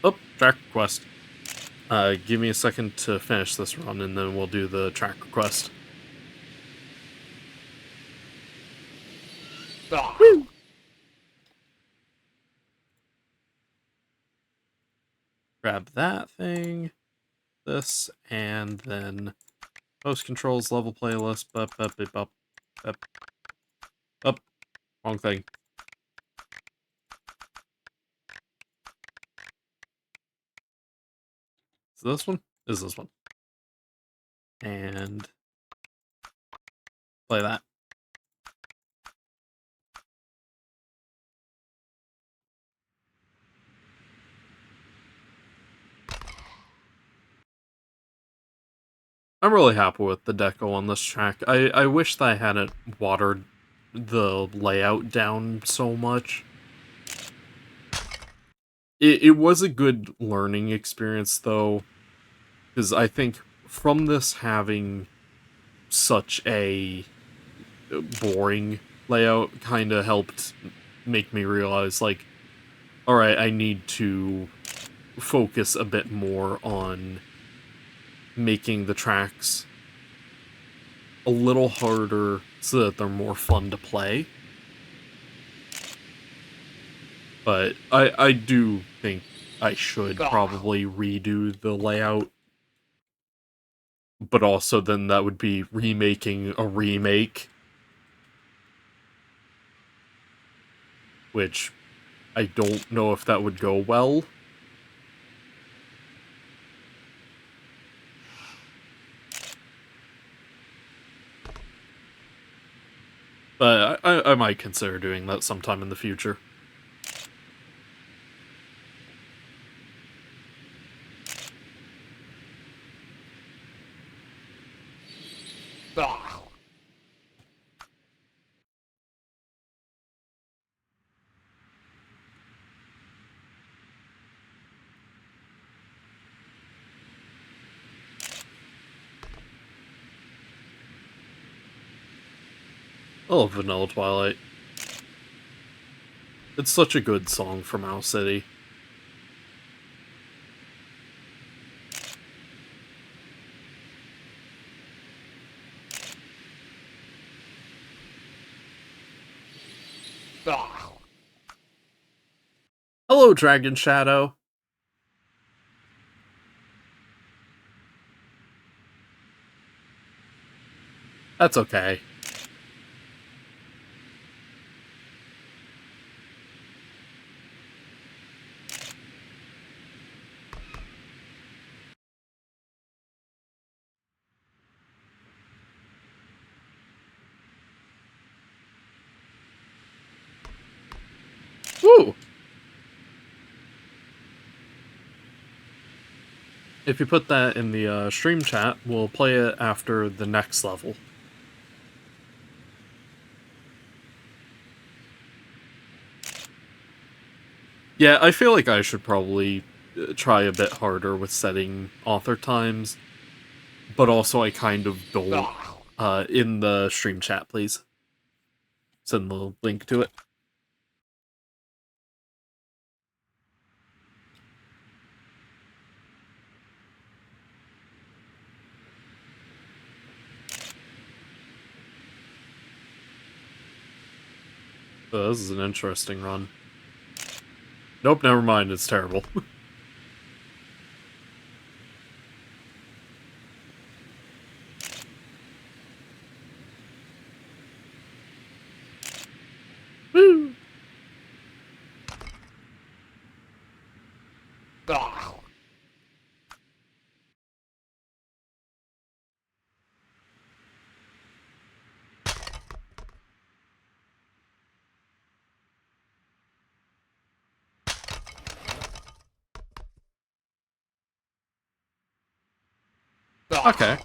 Oh, track request. Give me a second to finish this run, and then we'll do the track request. Woo! Grab that thing, this, and then post controls, level playlist, up, wrong thing. So this one is this one. And play that. I'm really happy with the deco on this track. I wish that I hadn't watered the layout down so much. It was a good learning experience, though, because I think from this having such a boring layout kind of helped make me realize, like, alright, I need to focus a bit more on making the tracks a little harder so that they're more fun to play. But I do think I should probably redo the layout. But also then that would be remaking a remake. Which I don't know if that would go well. But I might consider doing that sometime in the future. I love Vanilla Twilight. It's such a good song from Owl City. Hello, Dragon Shadow. That's okay. Woo! If you put that in the stream chat, we'll play it after the next level. Yeah, I feel like I should probably try a bit harder with setting author times, but also I kind of don't. In the stream chat, please. Send the link to it. This is an interesting run. Nope, never mind, it's terrible. Woo! Okay.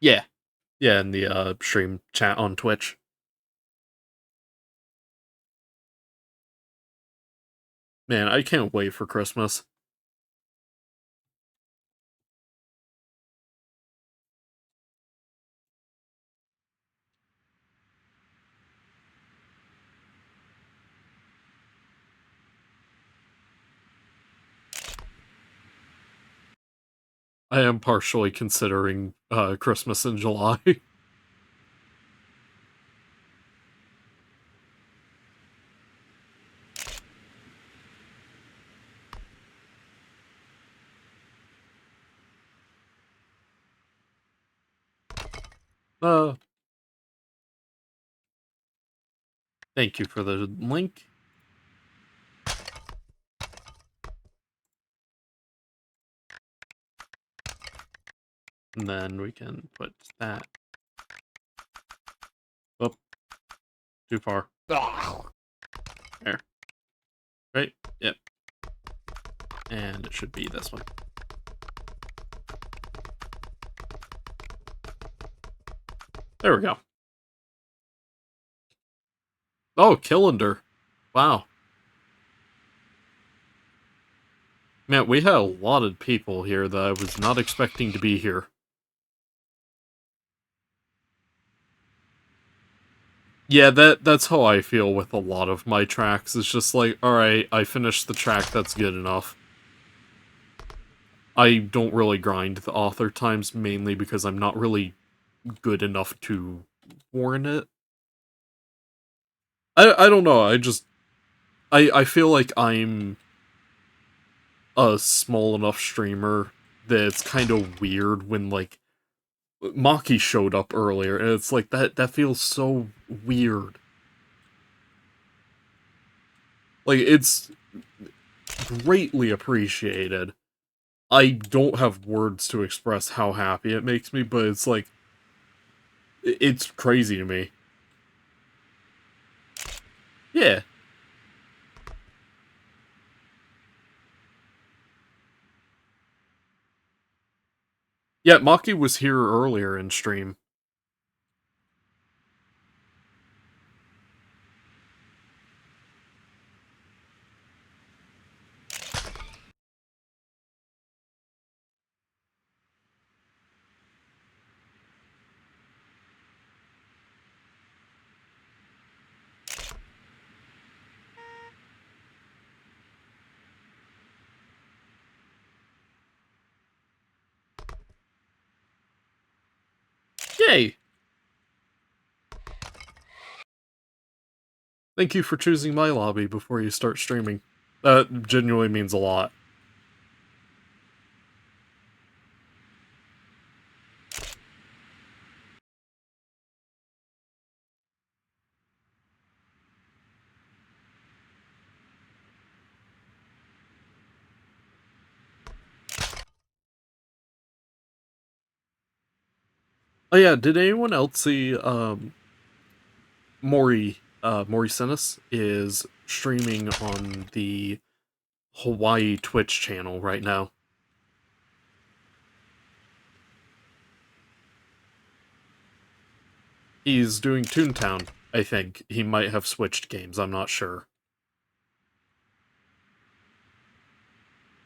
Yeah. Yeah, in the stream chat on Twitch. Man, I can't wait for Christmas. I am partially considering Christmas in July. uh, Thank you for the link. And then we can put that. Oh, too far. There. Right? Yep. And it should be this one. There we go. Oh, Killender. Wow. Man, we had a lot of people here that I was not expecting to be here. Yeah, that's how I feel with a lot of my tracks. It's just like, alright, I finished the track, that's good enough. I don't really grind the author times, mainly because I'm not really good enough to warrant it. I don't know, I feel like I'm a small enough streamer that it's kind of weird when, like, Maki showed up earlier, and it's like, that feels so weird. Like, it's greatly appreciated. I don't have words to express how happy it makes me, but it's like, it's crazy to me. Yeah. Yeah, Maki was here earlier in stream. Yay! Thank you for choosing my lobby before you start streaming. That genuinely means a lot. Oh yeah, did anyone else see, Mori Sinus is streaming on the Hawaii Twitch channel right now. He's doing Toontown, I think. He might have switched games, I'm not sure.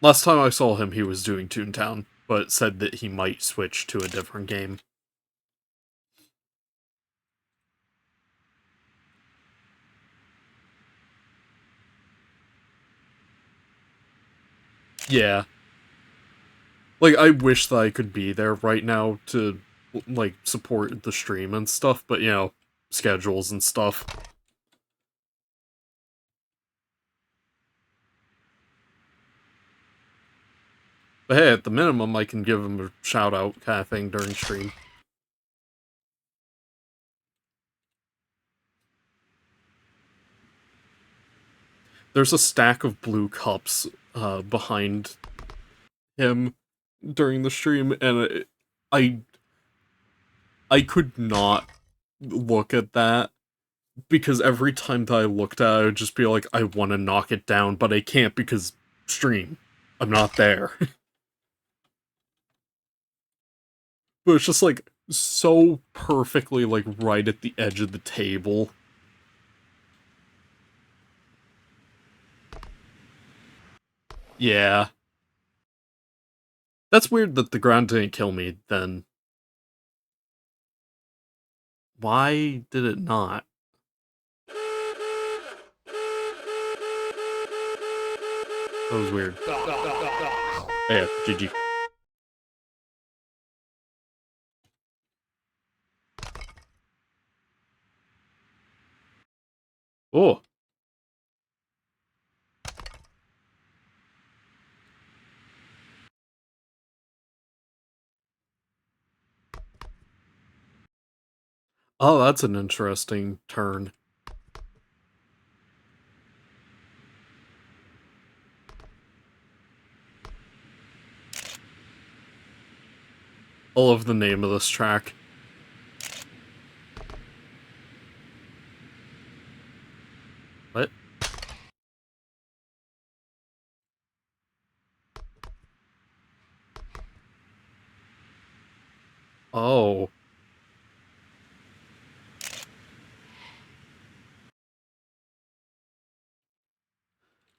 Last time I saw him, he was doing Toontown, but said that he might switch to a different game. Yeah. Like, I wish that I could be there right now to, like, support the stream and stuff, but, you know, schedules and stuff. But hey, at the minimum, I can give him a shout-out kind of thing during stream. There's a stack of blue cups behind him during the stream, and I I could not look at that, because every time that I looked at it, I would just be like, I want to knock it down, but I can't because stream. I'm not there. But it's just like so perfectly like right at the edge of the table. Yeah. That's weird that the ground didn't kill me then. Why did it not? That was weird. Yeah, GG. Oh. Oh, that's an interesting turn. I love the name of this track. What? Oh.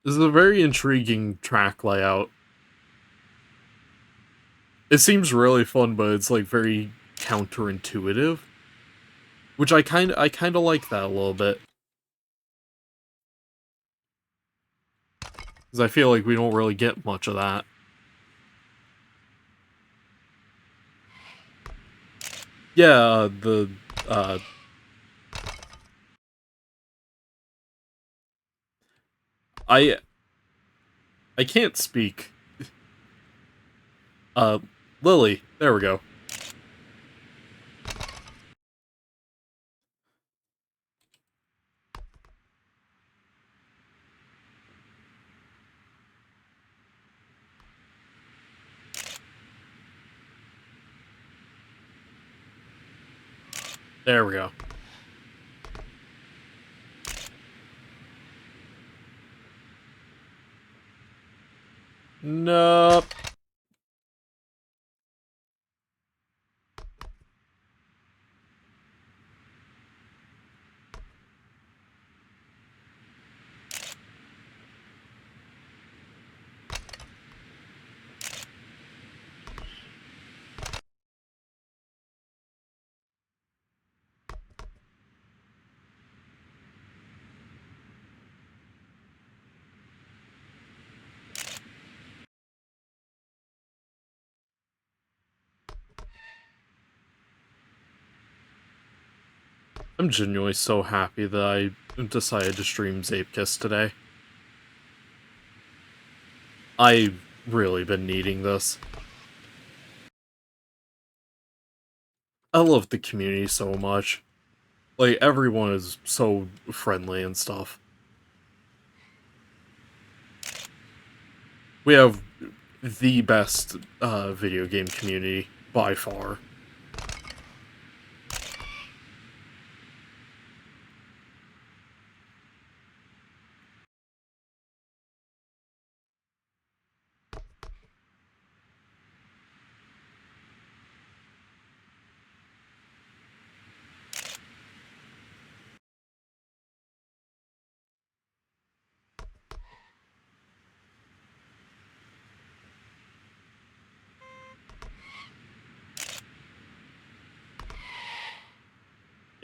This is a very intriguing track layout. It seems really fun, but it's like very counterintuitive. Which I kinda like that a little bit. Because I feel like we don't really get much of that. Yeah, uh I can't speak Uh, Lily, there we go. There we go. Nope. I'm genuinely so happy that I decided to stream Zeepkist today. I've really been needing this. I love the community so much. Like, everyone is so friendly and stuff. We have the best video game community by far.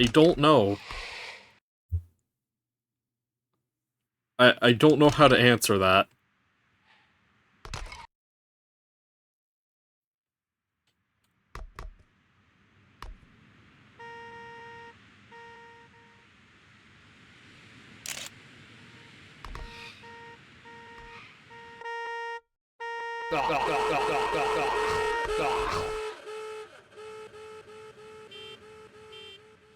I don't know. I don't know how to answer that.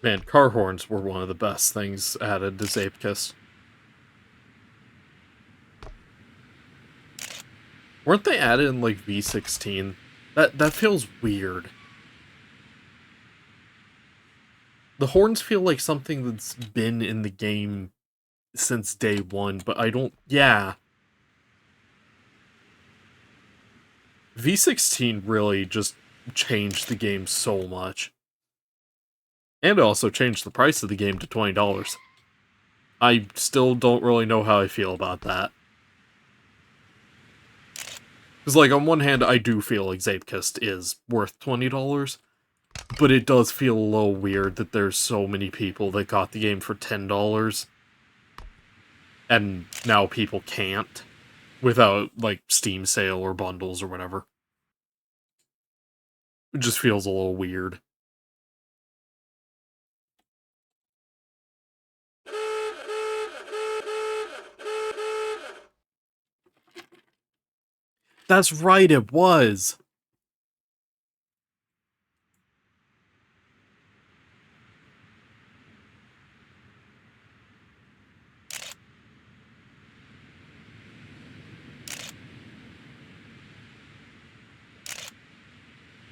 Man, car horns were one of the best things added to Zeepkist. Weren't they added in, like, V16? That feels weird. The horns feel like something that's been in the game since day one, but I don't... Yeah. V16 really just changed the game so much. And also changed the price of the game to $20. I still don't really know how I feel about that. Because, like, on one hand, I do feel like Zeepkist is worth $20, but it does feel a little weird that there's so many people that got the game for $10, and now people can't, without, like, Steam sale or bundles or whatever. It just feels a little weird. That's right, it was!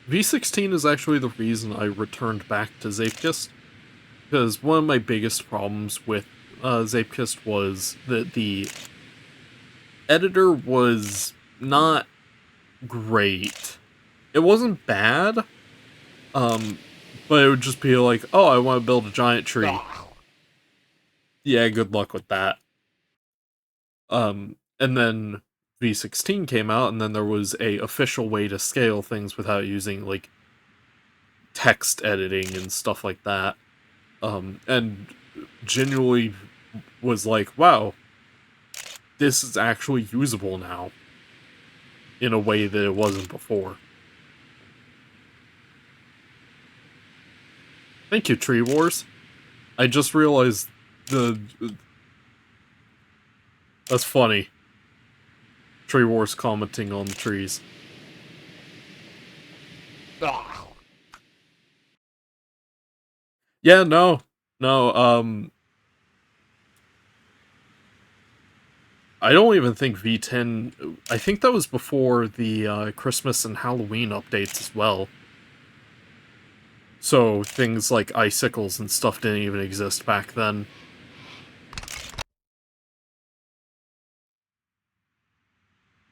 V16 is actually the reason I returned back to Zeepkist, because one of my biggest problems with Zeepkist was that the editor was not great. It wasn't bad, but it would just be like, oh, I want to build a giant tree. Yeah, good luck with that. And then V16 came out, and then there was a official way to scale things without using, like, text editing and stuff like that. And genuinely was like, wow, this is actually usable now in a way that it wasn't before. Thank you, Tree Wars. I just realized that's funny. Tree Wars commenting on the trees. Yeah, no, I don't even think V10. I think that was before the Christmas and Halloween updates as well. So things like icicles and stuff didn't even exist back then.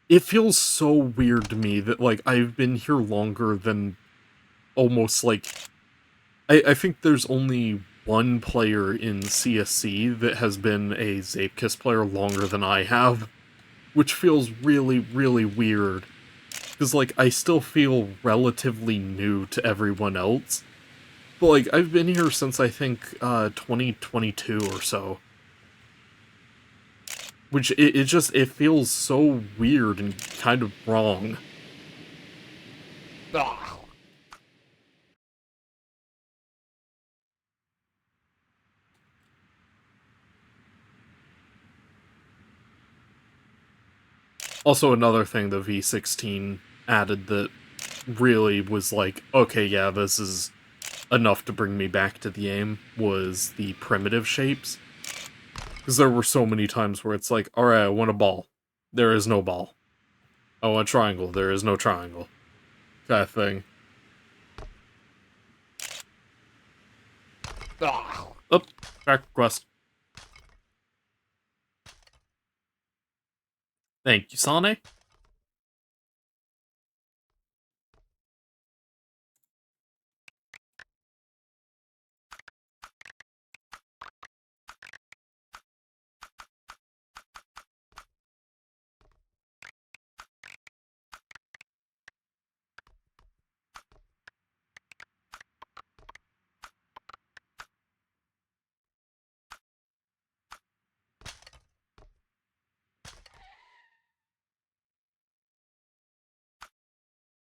It feels so weird to me that, like, I've been here longer than almost, like... I think there's only one player in CSC that has been a Zeepkist player longer than I have, which feels really, really weird. Because, like, I still feel relatively new to everyone else. But, like, I've been here since, I think, 2022 or so. Which, it just, it feels so weird and kind of wrong. Also, another thing the V16 added that really was like, okay, yeah, this is enough to bring me back to the game, was the primitive shapes. Because there were so many times where it's like, alright, I want a ball. There is no ball. I want a triangle. There is no triangle. Kind of thing. Oh, back request. Thank you, Sane.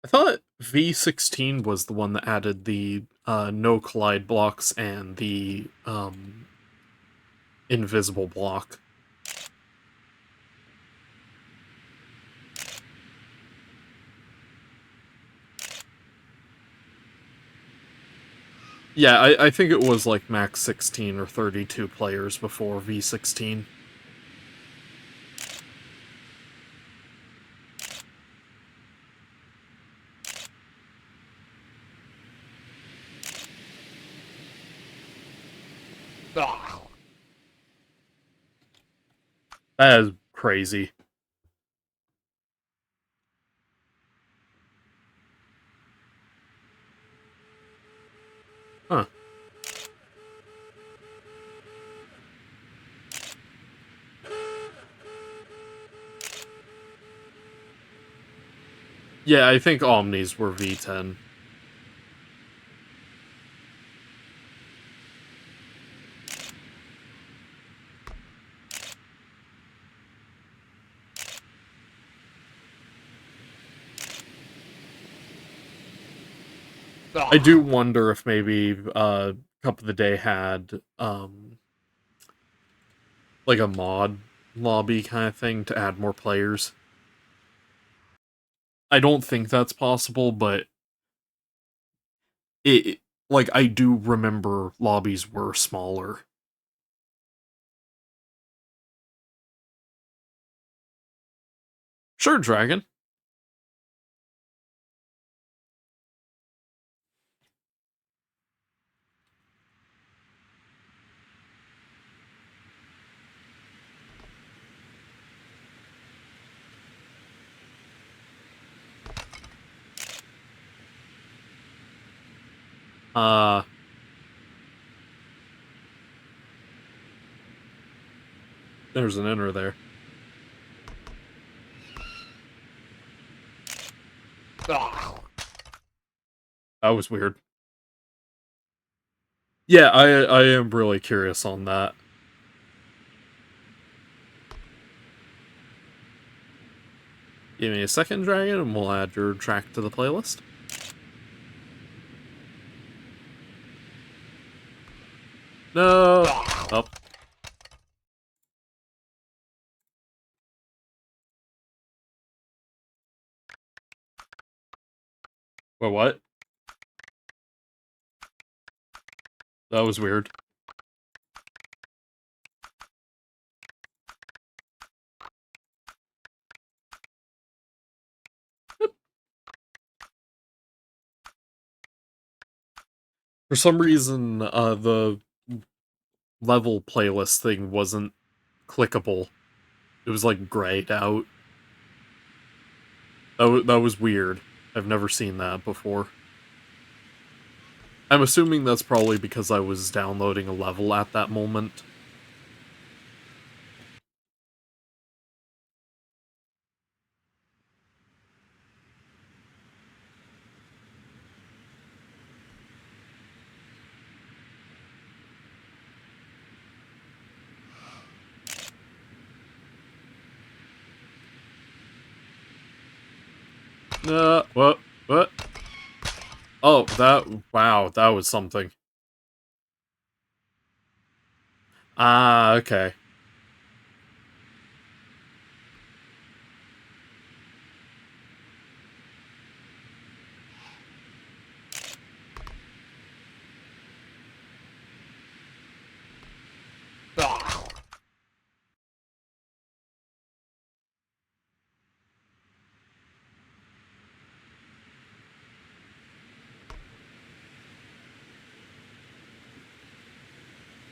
I thought V16 was the one that added the no collide blocks and the invisible block. Yeah, I think it was like max 16 or 32 players before V16. That is crazy. Huh. Yeah, I think Omnis were V10. I do wonder if maybe Cup of the Day had like a mod lobby kind of thing to add more players. I don't think that's possible, but it like I do remember lobbies were smaller. Sure, Dragon. Uh there's an enter there. That was weird. Yeah, I am really curious on that. Give me a second, Dragon, and we'll add your track to the playlist. No. Oh. Wait, what? That was weird. For some reason, the level playlist thing wasn't clickable. It was, like, grayed out. That was weird. I've never seen that before. I'm assuming that's probably because I was downloading a level at that moment. What? What? Oh, wow, that was something. Ah, okay.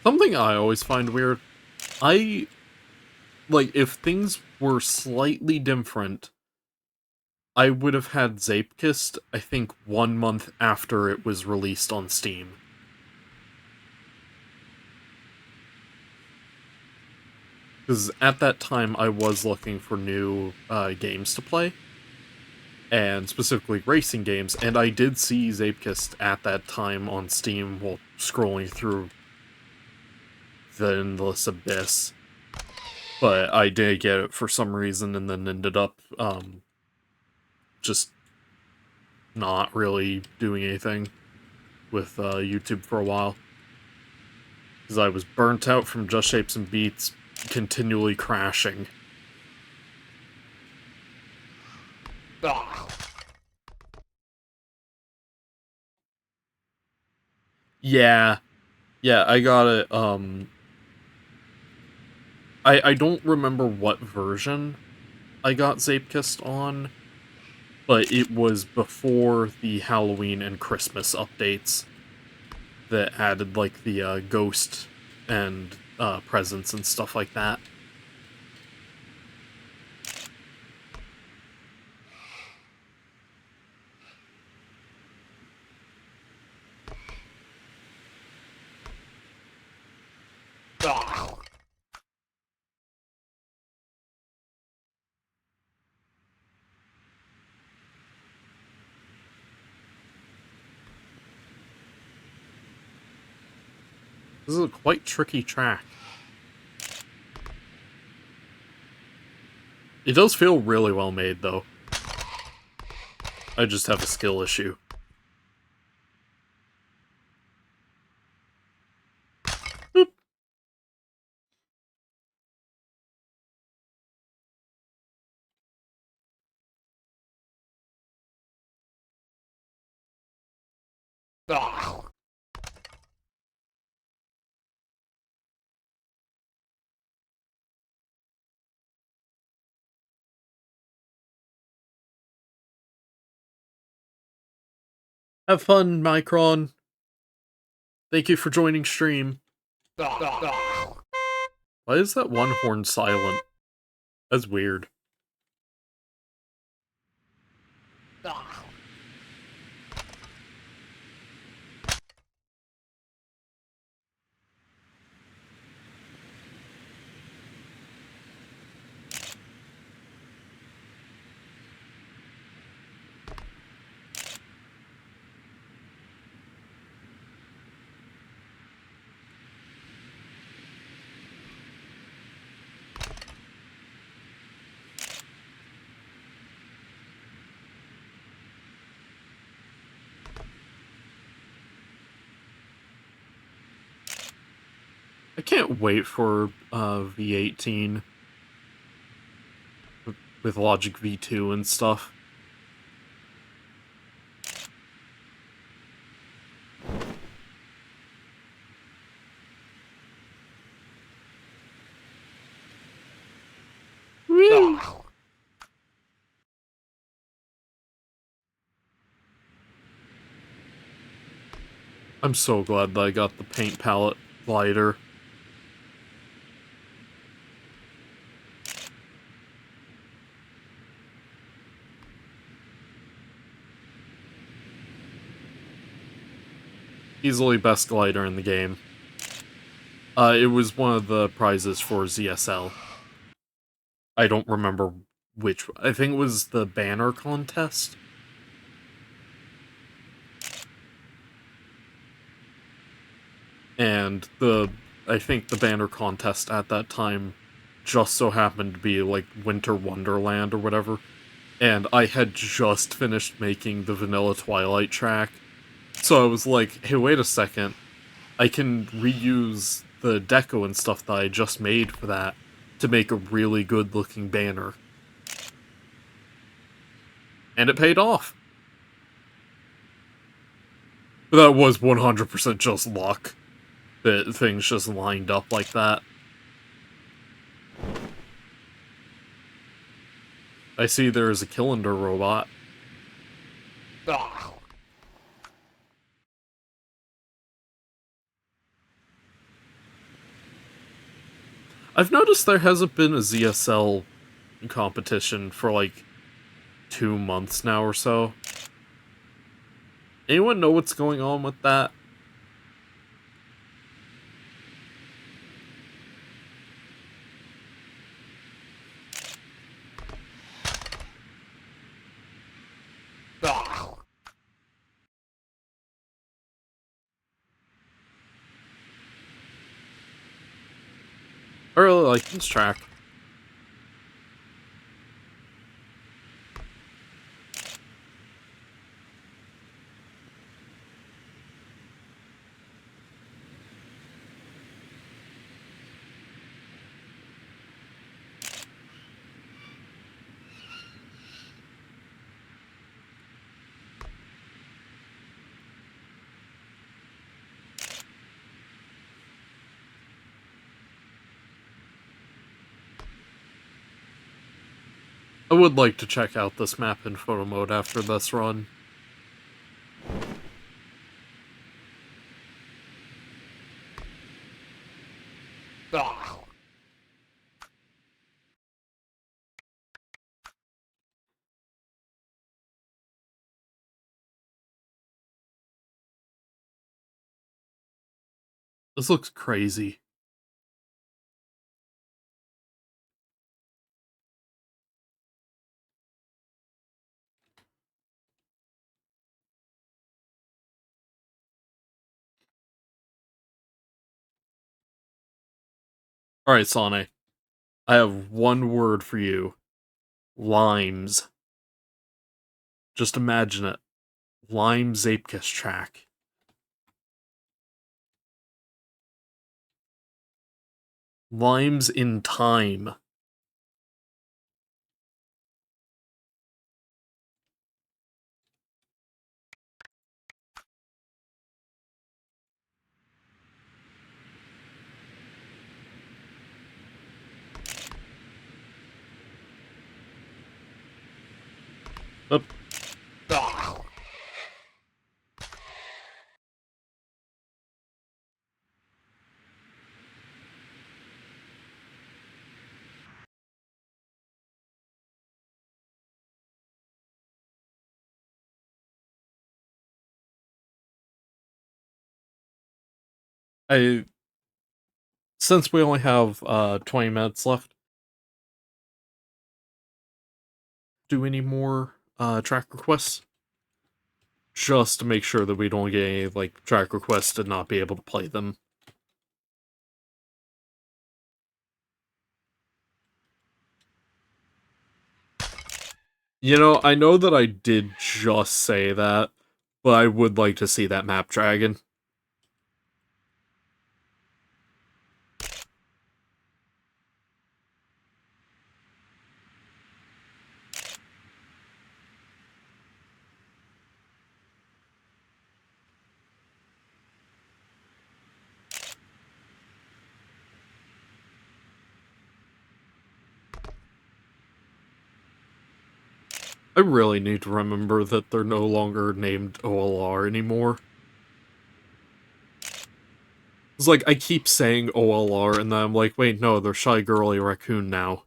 Something I always find weird, like, if things were slightly different, I would have had Zeepkist, I think, 1 month after it was released on Steam. Because at that time, I was looking for new games to play, and specifically racing games, and I did see Zeepkist at that time on Steam while scrolling through the endless abyss. But I did get it for some reason, and then ended up just not really doing anything with YouTube for a while. Because I was burnt out from Just Shapes and Beats continually crashing. Yeah. Yeah, I got it, I don't remember what version I got Zeepkist on, but it was before the Halloween and Christmas updates that added, like, the, ghost and, presents and stuff like that. This is a quite tricky track. It does feel really well made, though. I just have a skill issue. Boop. Have fun, Micron. Thank you for joining stream. Why is that one horn silent? That's weird. I can't wait for V18 with Logic V2 and stuff. I'm so glad that I got the paint palette glider. Easily best glider in the game. It was one of the prizes for ZSL. I don't remember which. I think it was the banner contest. And I think the banner contest at that time just so happened to be like Winter Wonderland or whatever. And I had just finished making the Vanilla Twilight track. So I was like, hey, wait a second. I can reuse the deco and stuff that I just made for that to make a really good looking banner. And it paid off. But that was 100% just luck that things just lined up like that. I see there is a Killender robot. I've noticed there hasn't been a ZSL competition for like 2 months now or so. Anyone know what's going on with that? I really like this track. I would like to check out this map in photo mode after this run. This looks crazy. Alright, Sane. I have one word for you. Limes. Just imagine it. Lime Zeepkist track. Limes in time. Up. I Since we only have 20 minutes left, do any more track requests? Just to make sure that we don't get any like track requests to not be able to play them. You know, I know that I did just say that, but I would like to see that map dragon. I really need to remember that they're no longer named OLR anymore. It's like, I keep saying OLR, and then I'm like, wait, no, they're Shy Girly Raccoon now.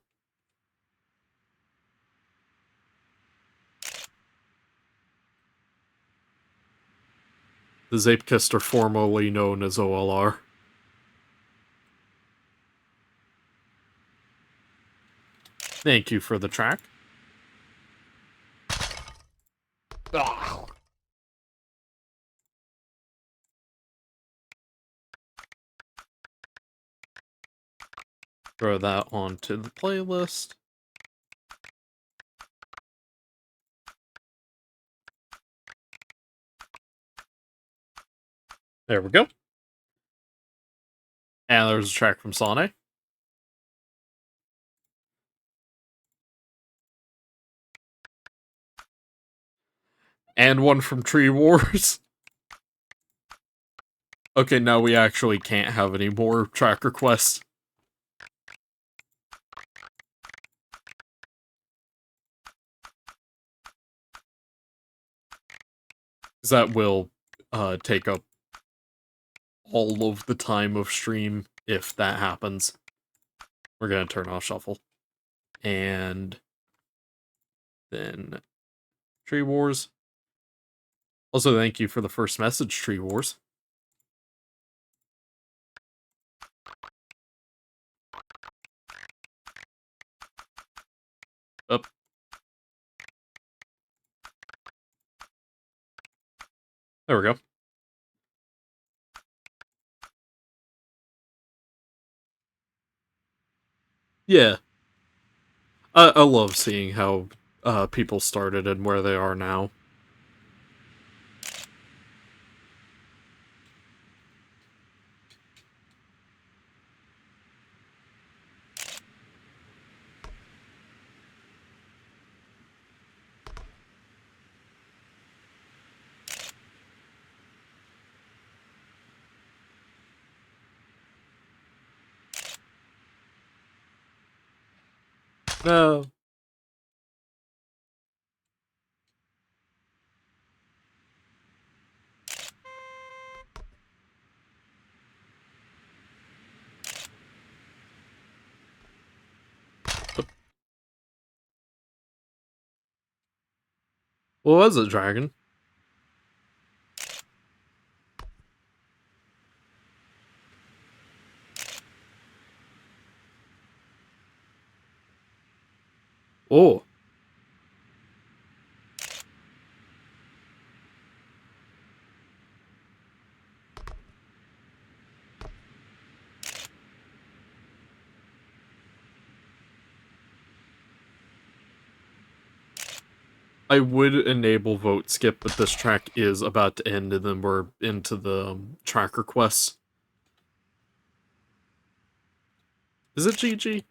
The Zeepkist are formerly known as OLR. Thank you for the track. Ah. Throw that onto the playlist. There we go. And there's a track from Sonic. And one from Tree Wars. Okay, now we actually can't have any more track requests. Because that will take up all of the time of stream if that happens. We're gonna turn off shuffle. And then Tree Wars. Also, thank you for the first message, Tree Wars. Up. There we go. Yeah. I love seeing how people started and where they are now. No. What was it, Dragon? Oh. I would enable vote skip, but this track is about to end, and then we're into the track requests. Is it GG?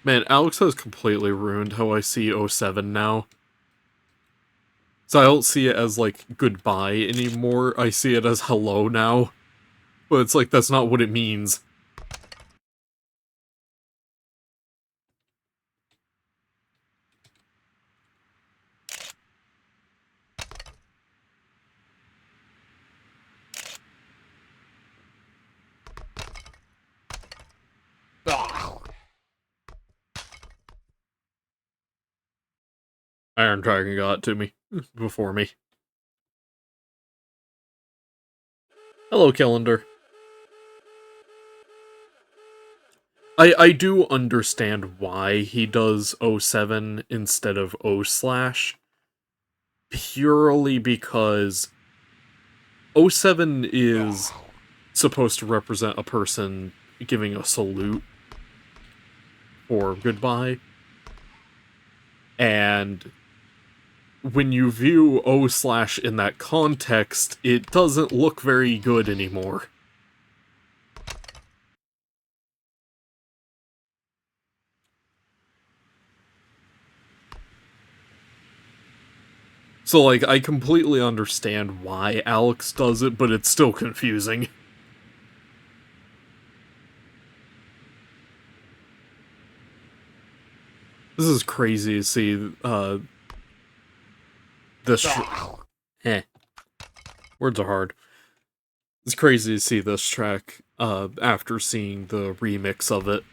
Man, Alex has completely ruined how I see 07 now. So I don't see it as, like, goodbye anymore. I see it as hello now. But it's like, that's not what it means. Ah. Iron Dragon got it to me. Before me. Hello, Calendar. I do understand why he does 07 instead of O/, purely because 07 is supposed to represent a person giving a salute for goodbye. And when you view O/ in that context, it doesn't look very good anymore. So, like, I completely understand why Alex does it, but it's still confusing. This is crazy to see, this eh, words are hard. It's crazy to see this track, after seeing the remix of it.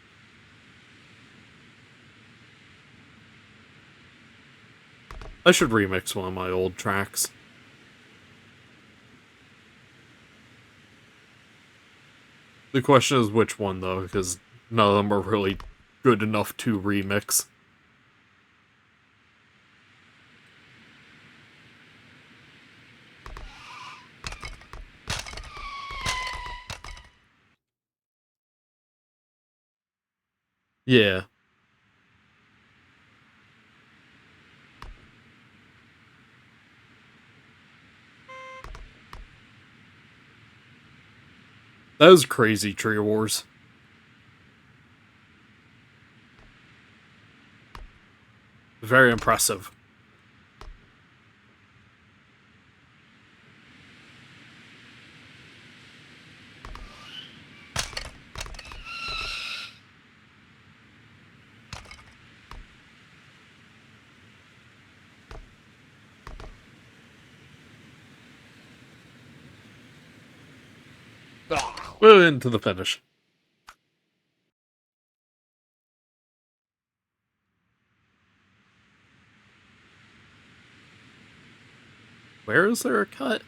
I should remix one of my old tracks. The question is which one, though, because none of them are really good enough to remix. Yeah. That was crazy, Tree Wars. Very impressive. We're into the finish. Where is there a cut?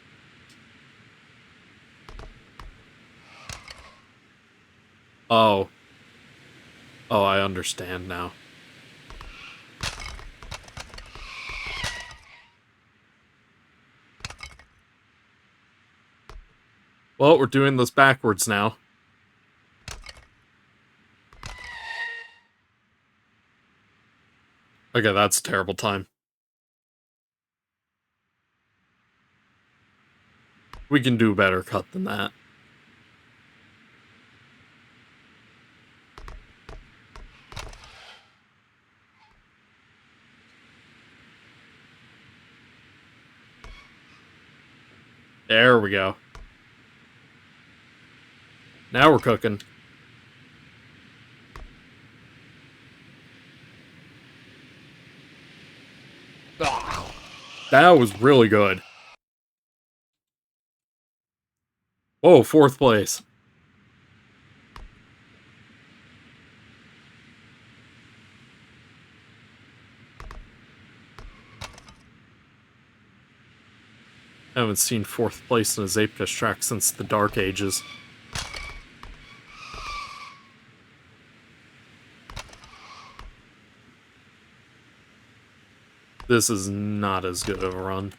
Oh. Oh, I understand now. Well, we're doing this backwards now. Okay, that's a terrible time. We can do a better cut than that. There we go. Now we're cooking. That was really good. Whoa, 4th place. I haven't seen 4th place in a Zeepkist track since the Dark Ages. This is not as good of a run.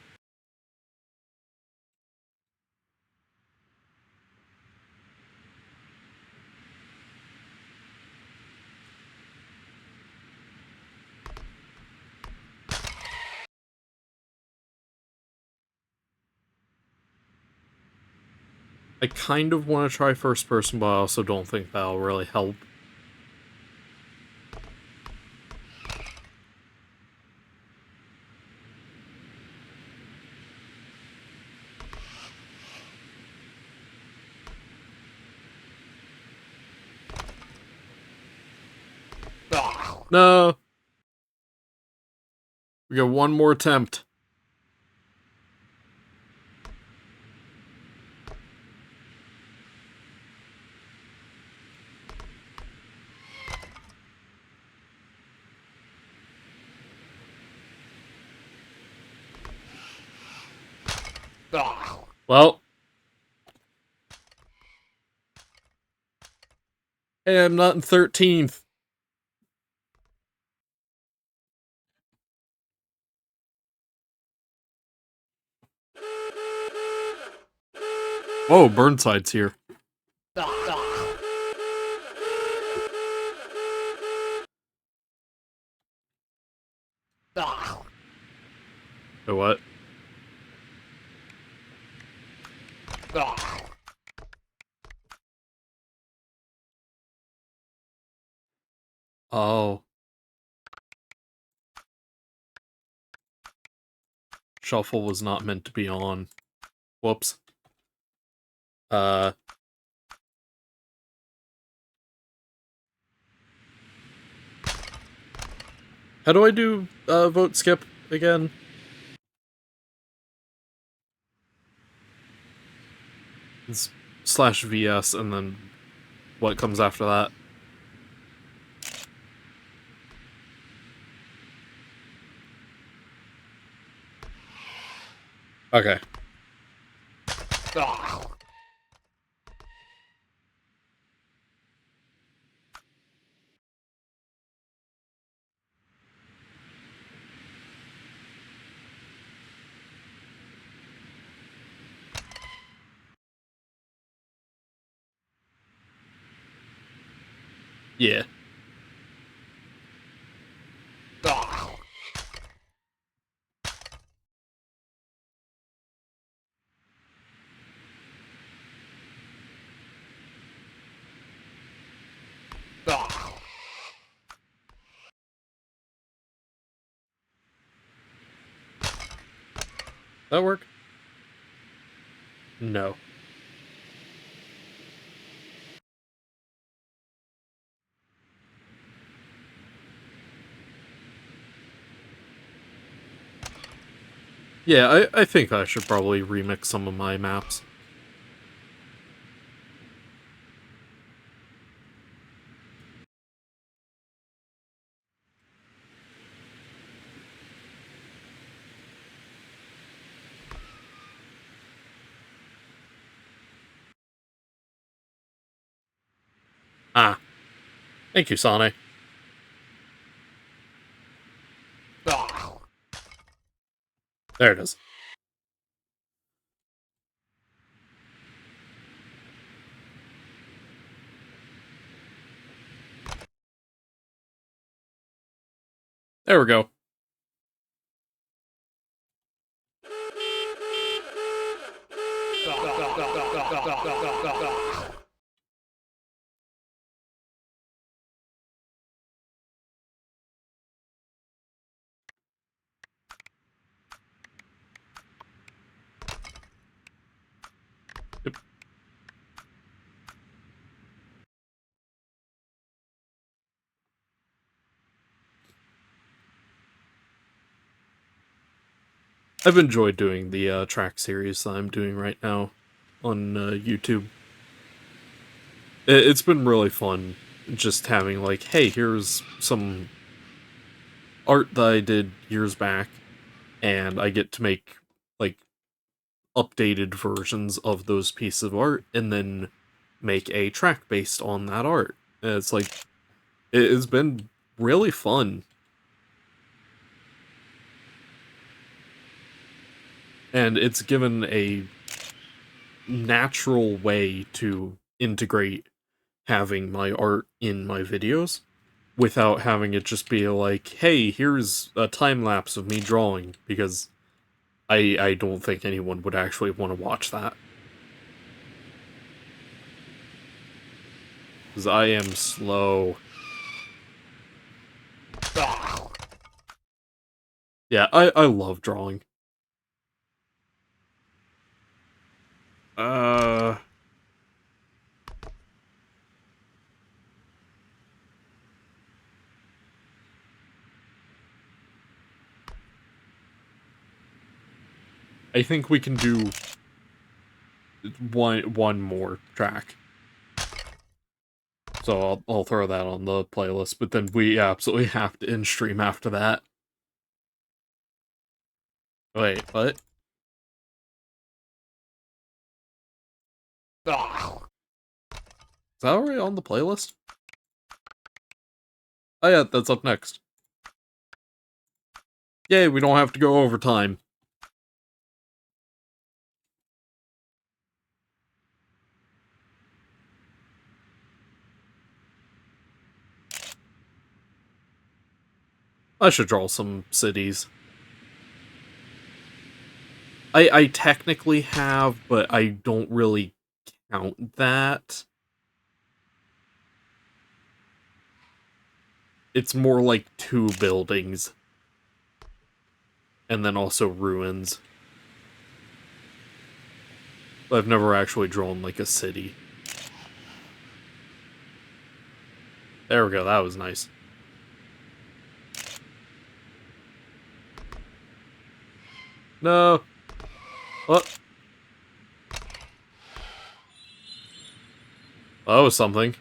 I kind of want to try first person, but I also don't think that'll really help. No! We got one more attempt. Well. Hey, I'm not in 13th. Whoa, Burnside's here. Oh, what? Oh. Shuffle was not meant to be on. Whoops. How do I do vote skip again? It's /VS and then what comes after that? Okay. Ah. Yeah. Ah. Ah. That work? No. Yeah, I think I should probably remix some of my maps. Ah. Thank you, Sane. Ah. There it is. There we go. Yep. I've enjoyed doing the track series that I'm doing right now on YouTube. It's been really fun just having like, hey, here's some art that I did years back, and I get to make like updated versions of those pieces of art and then make a track based on that art. And it's like it's been really fun. And it's given a natural way to integrate having my art in my videos without having it just be like, hey, here's a time lapse of me drawing, because I don't think anyone would actually want to watch that. Because I am slow. Ah. Yeah, I love drawing. Uh, I think we can do one more track. So I'll throw that on the playlist, but then we absolutely have to end stream after that. Wait, what? Is Ah. that already on the playlist? Oh yeah, that's up next. Yay, we don't have to go overtime. I should draw some cities. I technically have, but I don't really count that. It's more like 2 buildings. And then also ruins. But I've never actually drawn, like, a city. There we go, that was nice. No. What? That was something.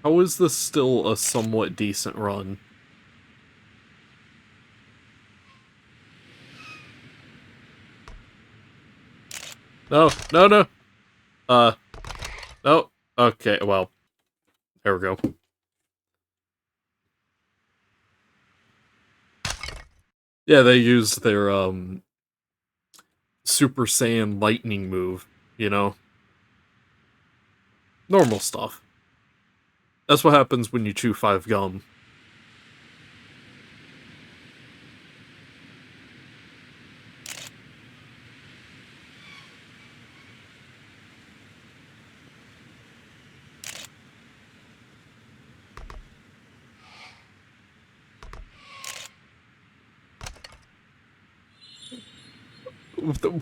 How is this still a somewhat decent run? No, no, no. No. Okay, well, there we go. Yeah, they used their, Super Saiyan lightning move, you know? Normal stuff. That's what happens when you chew 5 gum.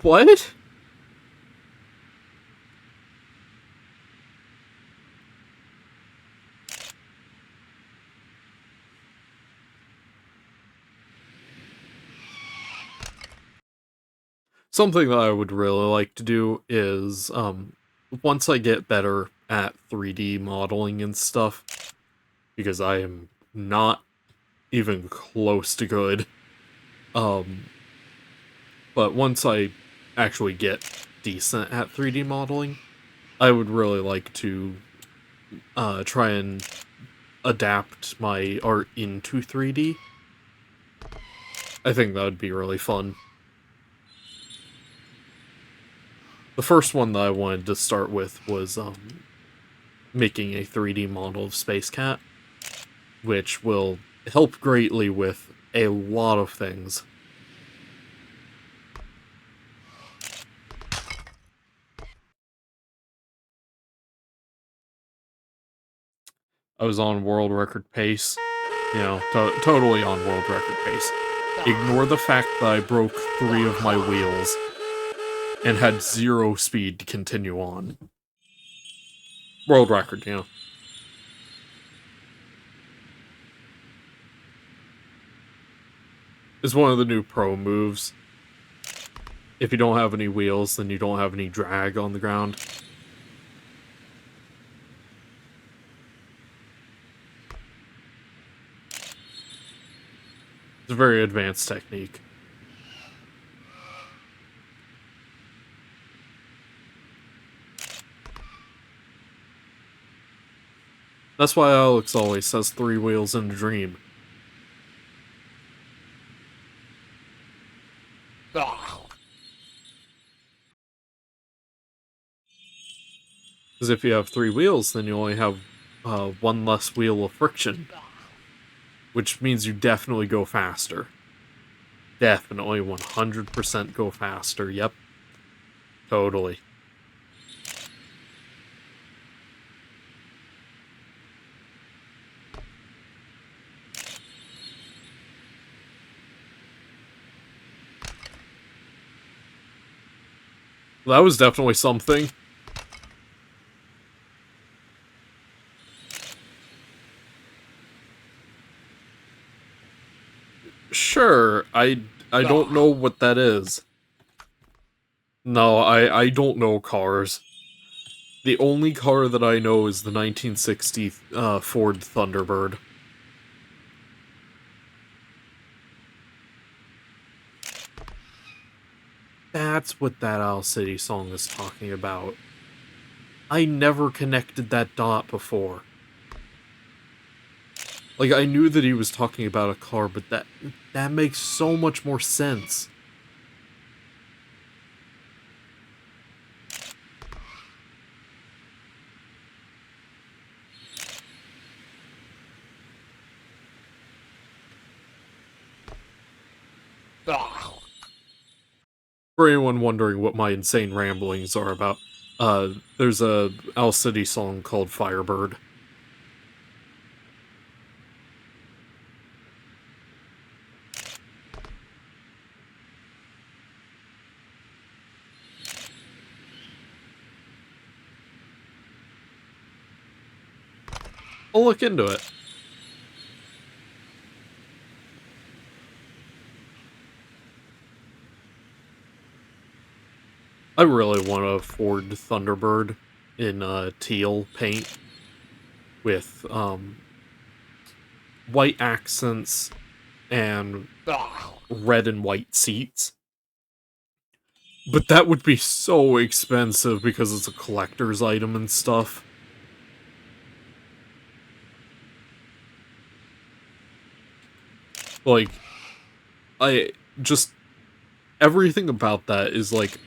What? Something that I would really like to do is, once I get better at 3D modeling and stuff, because I am not even close to good, um, but once I actually get decent at 3D modeling, I would really like to, try and adapt my art into 3D. I think that would be really fun. The first one that I wanted to start with was, making a 3D model of Space Cat, which will help greatly with a lot of things. I was on world record pace. You know, totally on world record pace. Ignore the fact that I broke 3 of my wheels and had 0 speed to continue on. World record, you know. It's one of the new pro moves. If you don't have any wheels, then you don't have any drag on the ground. It's a very advanced technique. That's why Alex always says 3 wheels in a dream. Because if you have 3 wheels, then you only have 1 less wheel of friction. Which means you definitely go faster. Definitely 100% go faster, yep. Totally. That was definitely something. Sure, I don't know what that is. No, I don't know cars. The only car that I know is the 1960 Ford Thunderbird. That's what that Owl City song is talking about. I never connected that dot before. Like, I knew that he was talking about a car, but that makes so much more sense. For anyone wondering what my insane ramblings are about, there's a Owl City song called Firebird. I'll look into it. I really want a Ford Thunderbird in teal paint with white accents and red and white seats. But that would be so expensive because it's a collector's item and stuff. Like, I just everything about that is like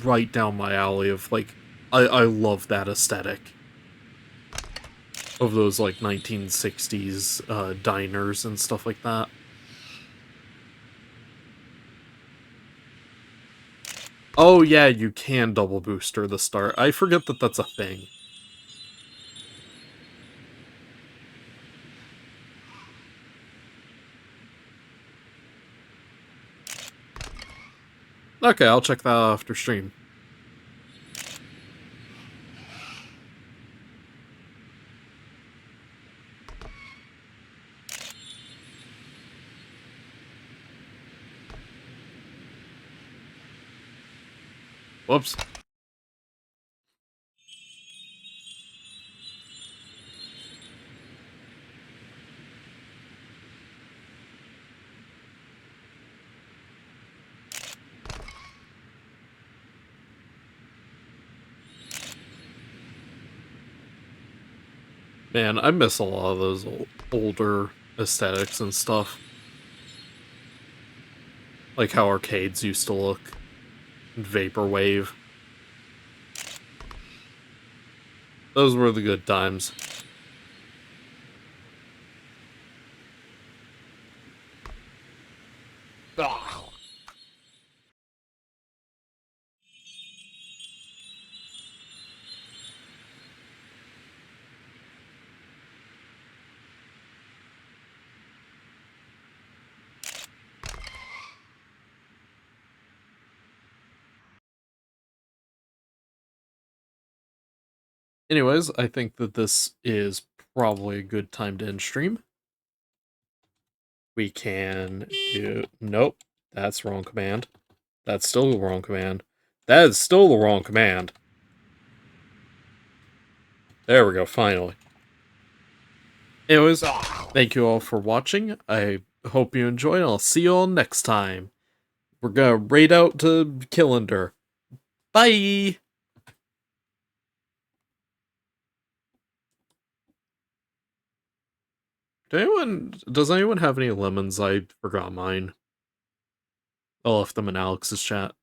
right down my alley of like I love that aesthetic of those like 1960s diners and stuff like that. Oh yeah, you can double booster the start. I forget that that's a thing. Okay, I'll check that out after stream. Whoops. Man, I miss a lot of those older aesthetics and stuff. Like how arcades used to look. Vaporwave. Those were the good times. Anyways, I think that this is probably a good time to end stream. We can do... Nope, that's wrong command. That's still the wrong command. That is still the wrong command. There we go, finally. Anyways, thank you all for watching. I hope you enjoyed, and I'll see you all next time. We're gonna raid out to Killender. Bye! Does anyone have any lemons? I forgot mine. I left them in Alex's chat.